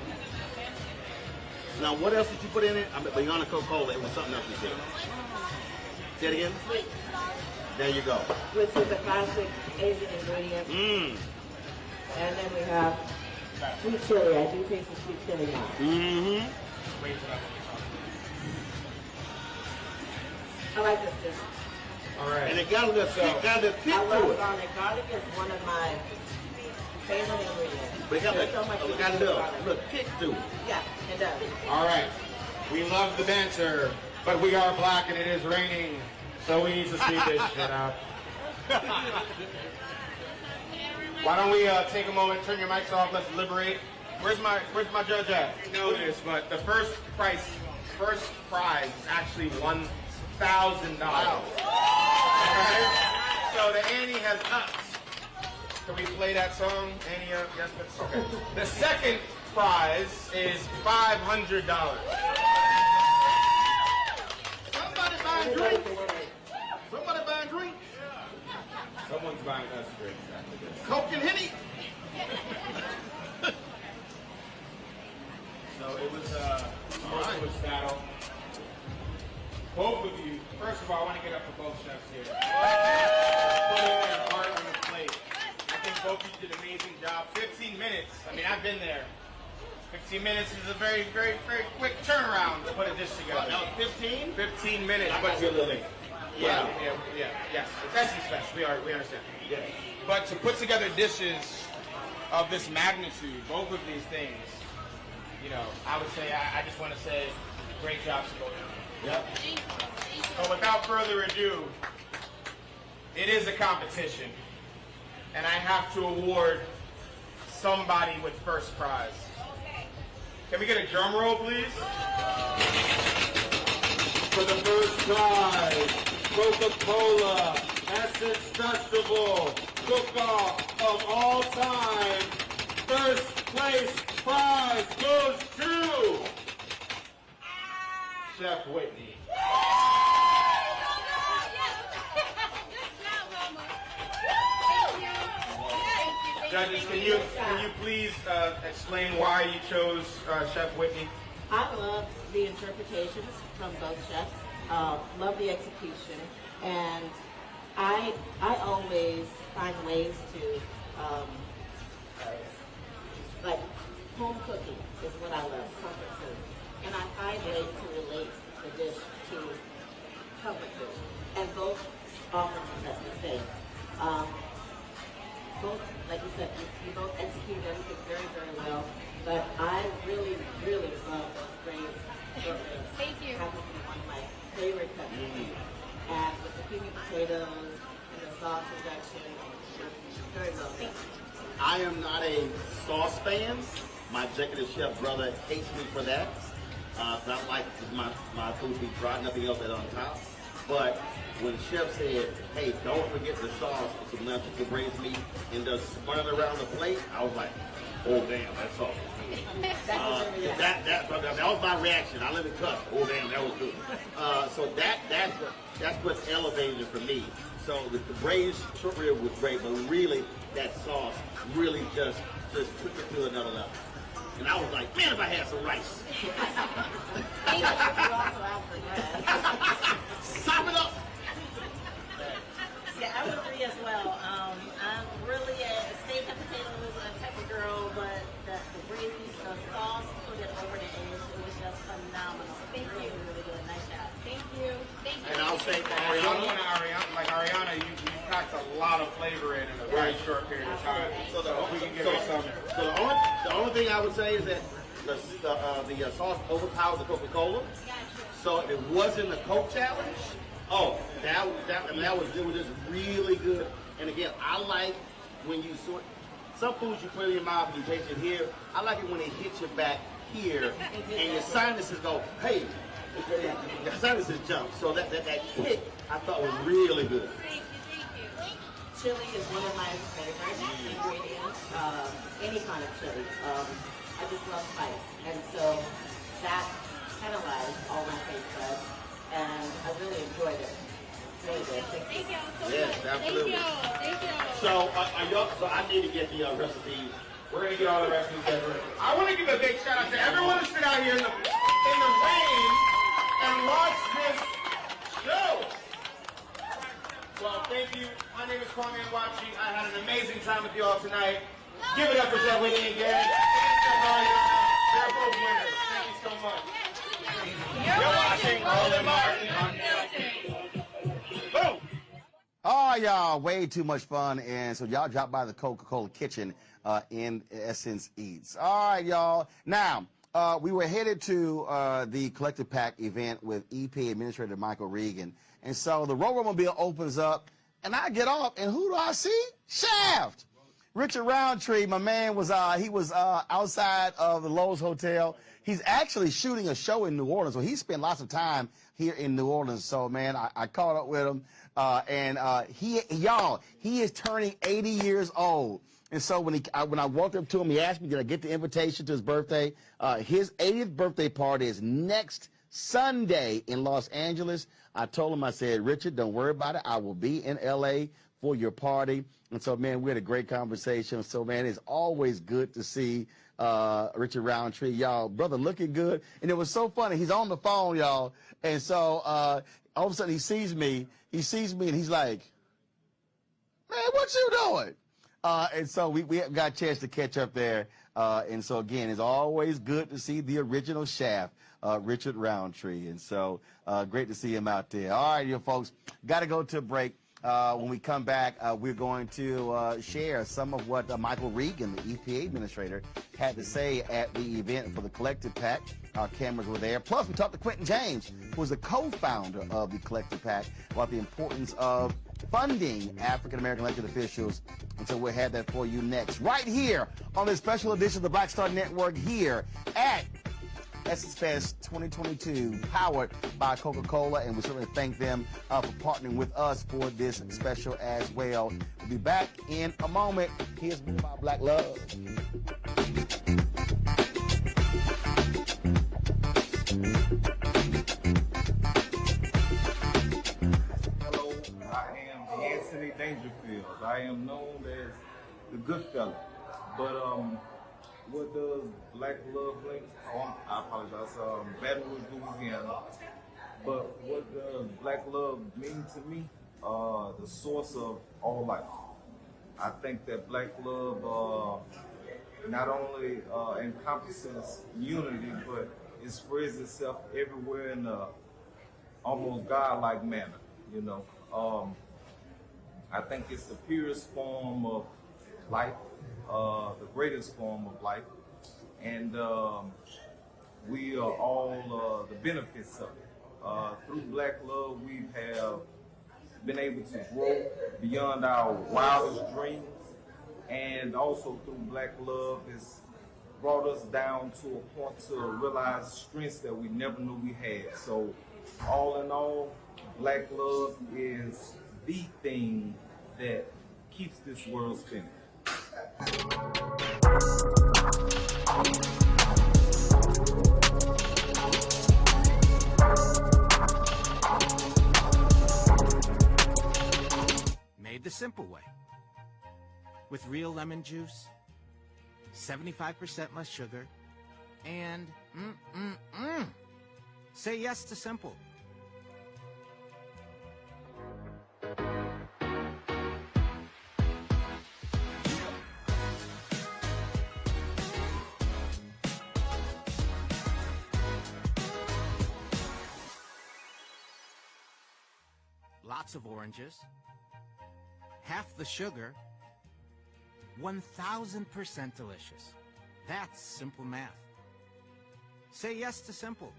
Now, what else did you put in it? Beyond the Coca-Cola, it was something else you did. Say it again. There you go. Which is a classic Asian ingredient. And then we have sweet chili. I do taste the sweet chili now. I like this dish. All right. And it got a little kick I to love it. garlic. Garlic is one of my favorite ingredients. But it got There's so much a you can do with garlic. little kick to it. Yeah, it does. All right. We love the banter, but we are black and it is raining, so we need to speed this shit up. Why don't we take a moment, turn your mics off, let's liberate. Where's my judge at? You know this, but the first prize is actually $1,000. Wow. Right? So the Annie has ups. Can we play that song? Annie, yes, that's okay. The second prize is $500. Somebody buying drinks? Somebody buying drinks? Someone's buying us drinks after this. Coke and Henny? So it was a tumultuous battle. Both of you, first of all, I want to get up for both chefs here. Putting their heart on the plate. I think both of you did an amazing job. 15 minutes. I mean, I've been there. 15 minutes is a very, very, very quick turnaround to put a dish together. Now, 15? 15 minutes. I got you a little late. Yeah, yes. It's Essence Fest. We understand. Yeah. But to put together dishes of this magnitude, both of these things, you know, I would say, I just want to say, great job to both of you. Yep. So without further ado, it is a competition, and I have to award somebody with first prize. Can we get a drum roll, please? For the first prize, Coca-Cola Essence Festival Cook-Off of all time. First place prize goes to Chef Whitney. Judges, can you please explain why you chose Chef Whitney? I love the interpretations from both chefs. Love the execution, and I always find ways to like home cooking is what I love, comfort food, and I find ways to relate the dish to comfort food, and both offer the same. Both, like you said, you both executed everything very, very well. But I really, really love those grains. Thank you. Happens to be one of my favorite cuts. And with the creamy potatoes and the sauce reduction, very well done. I am not a sauce fan. My executive chef brother hates me for that. Not like my food be dry, nothing else is on top. But when the chef said, hey, don't forget the sauce for some lemon to braised meat and just spun it around the plate, I was like, oh damn, that sauce was good. That was my reaction. I let it cut. Oh damn, that was good. So that's what's elevated it for me. So the braised short rib was great, but really that sauce really just took it to another level. And I was like, man, if I had some rice. Sop it up. Yeah, I would agree as well. I'm really a steak and potatoes type of girl, but the braised meat, the sauce, put it over the edge. It was just phenomenal. Thank you. Really good. Nice job. Thank you. Thank you. And I'll say for Ariana, you packed a lot of flavor in a very short period of time. So we can give it some. So the only thing I would say is that the sauce overpowered the Coca-Cola. So if it wasn't the Coke challenge, that was just really good. And again, I like when you some foods you put in your mouth and you taste it here. I like it when it hits your back here and your sinuses go, hey, your sinuses jump. So that kick I thought was really good. Chili is one of my favorite ingredients. Any kind of chili. I just love spice, and so that penalized all my taste buds, and I really enjoyed it. Really good. Thank you so much. Yes, absolutely. Thank you. So I need to get the recipes. We're gonna get all the recipes. I want to give a big shout out to everyone who stood out here in the rain and watched this show. Well, thank you. My name is Kwame Nwachi. I had an amazing time with you all tonight. Give it up for Jeff Whitney again. They're both winners. Thank you so much. You're watching Roland Martin on Netflix. Boom! Oh, y'all, way too much fun. And so y'all drop by the Coca-Cola kitchen in Essence Eats. All right, y'all. Now, we were headed to the Collective Pack event with EP Administrator Michael Regan. And so the Rover-mobile opens up, and I get off, and who do I see? Shaft! Richard Roundtree, my man, was outside of the Lowe's Hotel. He's actually shooting a show in New Orleans, so he spent lots of time here in New Orleans. So, man, I caught up with him, and he is turning 80 years old. And so when I walked up to him, he asked me, did I get the invitation to his birthday? His 80th birthday party is next Sunday in Los Angeles. I told him, I said, Richard, don't worry about it. I will be in L.A. for your party. And so, man, we had a great conversation. So, man, it's always good to see Richard Roundtree. Y'all, brother, looking good. And it was so funny. He's on the phone, y'all. And so all of a sudden he sees me, and he's like, man, what you doing? And so we got a chance to catch up there. And so, again, it's always good to see the original Shaft, Richard Roundtree. And so great to see him out there. All right, you folks, got to go to a break. When we come back, we're going to share some of what Michael Regan, the EPA administrator, had to say at the event for the Collective Pack. Our cameras were there. Plus, we talked to Quentin James, who is the co-founder of the Collective Pack, about the importance of funding African-American elected officials. And so we'll have that for you next, right here on this special edition of the Black Star Network here at Essence Fest 2022, powered by Coca-Cola, and we certainly thank them for partnering with us for this special as well. We'll be back in a moment. Here's more about Black Love. Hello, I am Anthony Dangerfield. I am known as the Good Fella, but what does Black Love mean? Oh, I apologize. Baton Rouge, Louisiana. But what does Black Love mean to me? The source of all life. I think that Black Love not only encompasses unity, but it spreads itself everywhere in a almost godlike manner. You know, I think it's the purest form of life. The greatest form of life, and we are all the benefits of it. Through Black Love, we have been able to grow beyond our wildest dreams, and also through Black Love, it's brought us down to a point to realize strengths that we never knew we had. So, all in all, Black love is the thing that keeps this world spinning. Made the simple way. With real lemon juice, 75% less sugar, and say yes to simple. Lots of oranges, half the sugar, 1,000% delicious. That's simple math. Say yes to simple.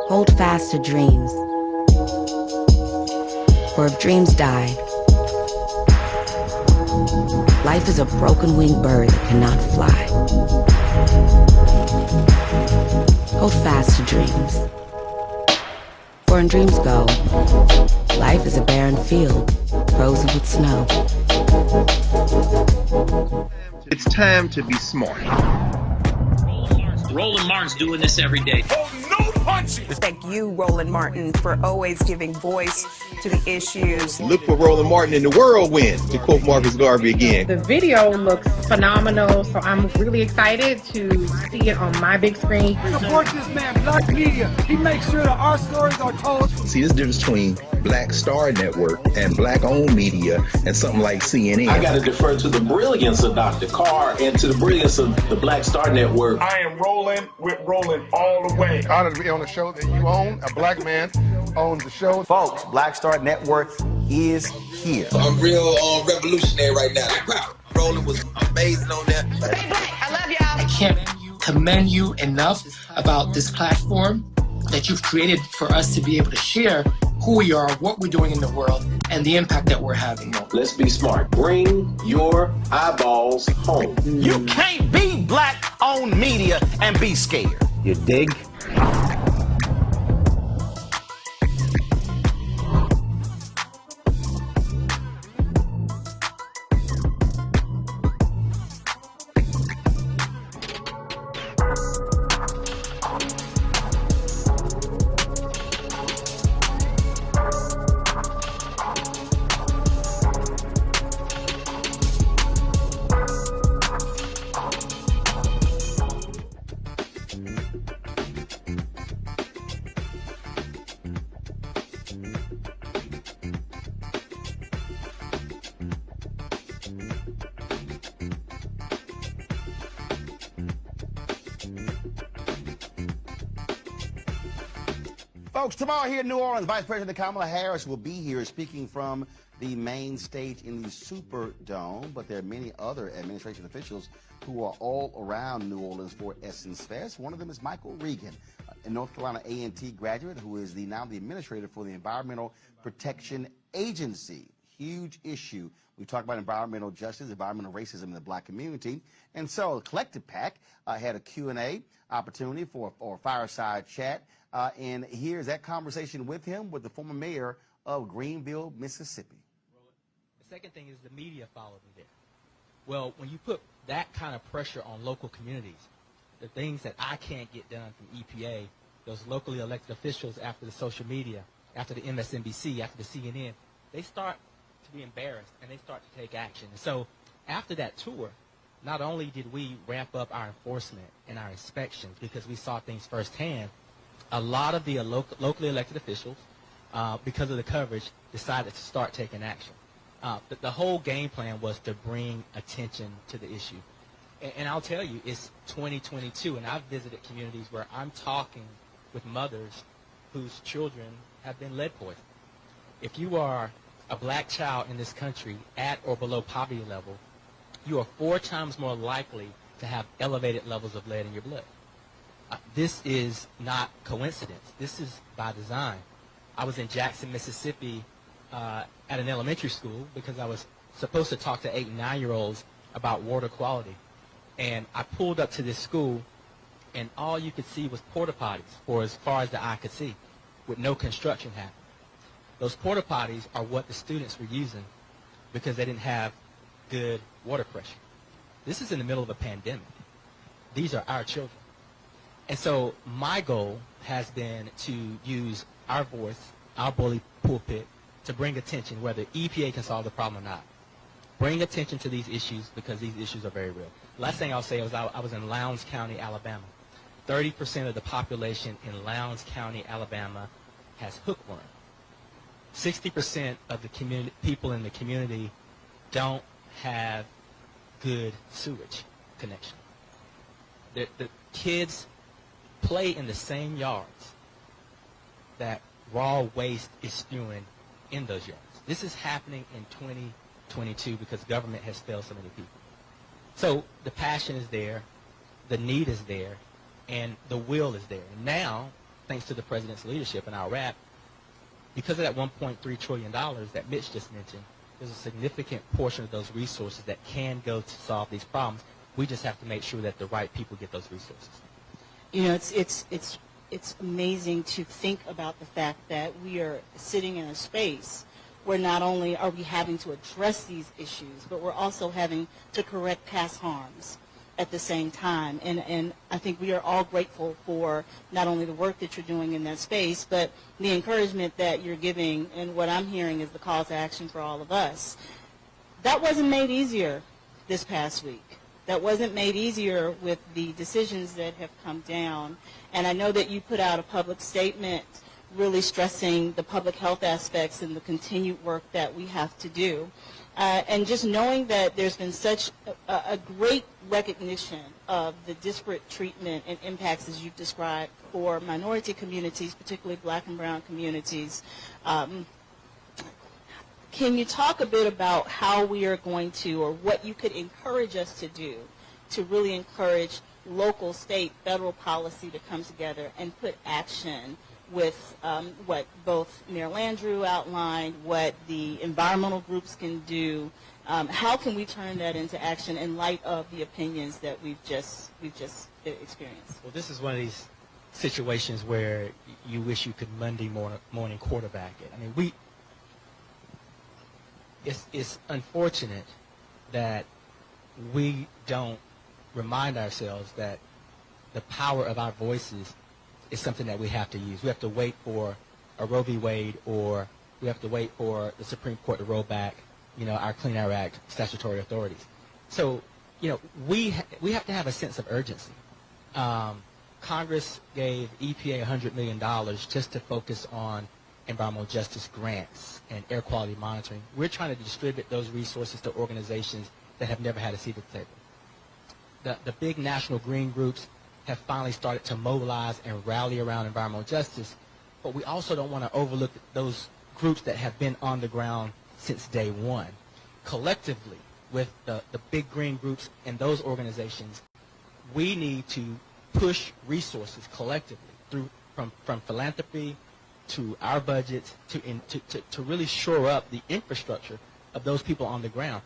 Hold fast to dreams. For if dreams die, life is a broken-winged bird that cannot fly. Hold fast to dreams. For when dreams go, life is a barren field, frozen with snow. It's time to be smart. Roland Martin's doing this every day. Thank you, Roland Martin, for always giving voice to the issues. Look for Roland Martin in the whirlwind, to quote Marcus Garvey again. The video looks phenomenal, so I'm really excited to see it on my big screen. Support this man, Black Media. He makes sure that our stories are told. See, this difference between Black Star Network and Black-owned media and something like CNN. I got to defer to the brilliance of Dr. Carr and to the brilliance of the Black Star Network. I am rolling with Roland all the way. Honored to be on the show that you own. A black man owns the show. Folks, Black Star Network is here. I'm real revolutionary right now. Wow, Roland was amazing on that. I love y'all. I can't commend you enough about this platform that you've created for us to be able to share who we are, what we're doing in the world, and the impact that we're having. Let's be smart. Bring your eyeballs home. You can't be black-owned media and be scared. You dig? Folks, tomorrow here in New Orleans, Vice President Kamala Harris will be here speaking from the main stage in the Superdome, but there are many other administration officials who are all around New Orleans for Essence Fest. One of them is Michael Regan, a North Carolina A&T graduate who is now the administrator for the Environmental Protection Agency. Huge issue. We talk about environmental justice, environmental racism in the black community. And so the Collective PAC had a Q&A opportunity for a fireside chat. And here's that conversation with him, with the former mayor of Greenville, Mississippi. The second thing is the media followed me there. Well, when you put that kind of pressure on local communities, the things that I can't get done from EPA, those locally elected officials after the social media, after the MSNBC, after the CNN, they start to be embarrassed and they start to take action. And so after that tour, not only did we ramp up our enforcement and our inspections because we saw things firsthand, a lot of the locally elected officials, because of the coverage, decided to start taking action. The whole game plan was to bring attention to the issue. And I'll tell you, it's 2022, and I've visited communities where I'm talking with mothers whose children have been lead poisoned. If you are a black child in this country at or below poverty level, you are 4 times more likely to have elevated levels of lead in your blood. This is not coincidence. This is by design. I was in Jackson, Mississippi at an elementary school because I was supposed to talk to 8 and 9-year-olds about water quality. And I pulled up to this school, and all you could see was porta potties for as far as the eye could see, with no construction happening. Those porta potties are what the students were using because they didn't have good water pressure. This is in the middle of a pandemic. These are our children. And so my goal has been to use our voice, our bully pulpit, to bring attention, whether EPA can solve the problem or not. Bring attention to these issues because these issues are very real. Last thing I'll say is I was in Lowndes County, Alabama. 30% of the population in Lowndes County, Alabama has hookworm. 60% of the people in the community don't have good sewage connection. The kids play in the same yards that raw waste is spewing in those yards. This is happening in 2022 because government has failed so many people. So the passion is there, the need is there, and the will is there. And now, thanks to the president's leadership and our wrap, because of that $1.3 trillion that Mitch just mentioned, there's a significant portion of those resources that can go to solve these problems. We just have to make sure that the right people get those resources. You know, it's amazing to think about the fact that we are sitting in a space where not only are we having to address these issues, but we're also having to correct past harms at the same time. And I think we are all grateful for not only the work that you're doing in that space, but the encouragement that you're giving, and what I'm hearing is the call to action for all of us. That wasn't made easier this past week. That wasn't made easier with the decisions that have come down. And I know that you put out a public statement really stressing the public health aspects and the continued work that we have to do. And just knowing that there's been such a great recognition of the disparate treatment and impacts, as you've described, for minority communities, particularly black and brown communities. Can you talk a bit about how we are going to, or what you could encourage us to do to really encourage local, state, federal policy to come together and put action with what both Mayor Landrieu outlined, what the environmental groups can do? How can we turn that into action in light of the opinions that we've just experienced? Well, this is one of these situations where you wish you could Monday morning quarterback it. I mean, it's unfortunate that we don't remind ourselves that the power of our voices is something that we have to use. We have to wait for a Roe v. Wade, or we have to wait for the Supreme Court to roll back, our Clean Air Act statutory authorities. So, we have to have a sense of urgency. Congress gave EPA $100 million just to focus on environmental justice grants and air quality monitoring. We're trying to distribute those resources to organizations that have never had a seat at the table. The big national green groups have finally started to mobilize and rally around environmental justice, but we also don't want to overlook those groups that have been on the ground since day one. Collectively, with the big green groups and those organizations, we need to push resources collectively from philanthropy to our budgets to really shore up the infrastructure of those people on the ground.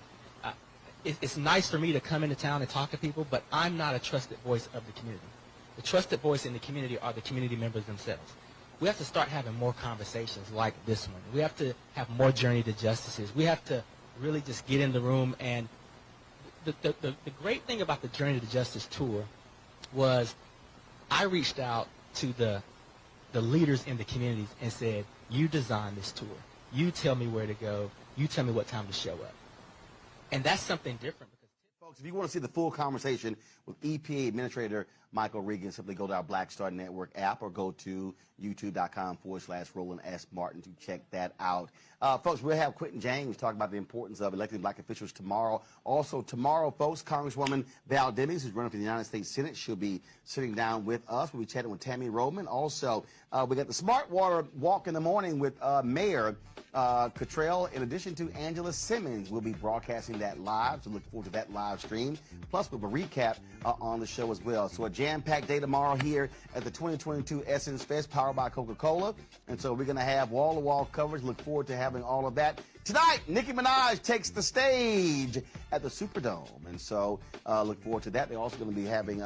It's nice for me to come into town and talk to people, but I'm not a trusted voice of the community. The trusted voice in the community are the community members themselves. We have to start having more conversations like this one. We have to have more Journey to Justices. We have to really just get in the room. And the great thing about the Journey to Justice tour was I reached out to the leaders in the communities and said, you design this tour. You tell me where to go. You tell me what time to show up. And that's something different. Folks, if you want to see the full conversation with EPA Administrator Michael Regan, simply go to our Black Star Network app or go to youtube.com/Roland S. Martin to check that out. Folks, we'll have Quentin James talk about the importance of electing black officials tomorrow. Also tomorrow, folks, Congresswoman Val Demings, who's running for the United States Senate, she'll be sitting down with us. We'll be chatting with Tammy Roman. Also, we got the Smart Water Walk in the morning with Mayor Cottrell, in addition to Angela Simmons. We'll be broadcasting that live, so look forward to that live stream. Plus, we have a recap on the show as well. So a jam-packed day tomorrow here at the 2022 Essence Fest, powered by Coca-Cola. And so we're going to have wall-to-wall coverage. Look forward to having all of that. Tonight, Nicki Minaj takes the stage at the Superdome. And so look forward to that. They're also going to be having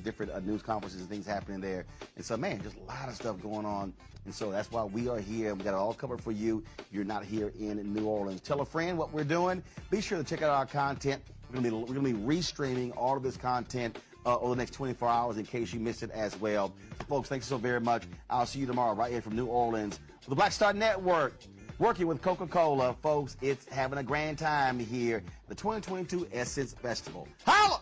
different news conferences and things happening there. And so, man, just a lot of stuff going on. And so that's why we are here. We got it all covered for you. You're not here in New Orleans. Tell a friend what we're doing. Be sure to check out our content. We're gonna be restreaming all of this content over the next 24 hours in case you missed it as well. So, folks, thanks so very much. I'll see you tomorrow right here from New Orleans for the Black Star Network. Working with Coca-Cola, folks, it's having a grand time here. The 2022 Essence Festival. Holla!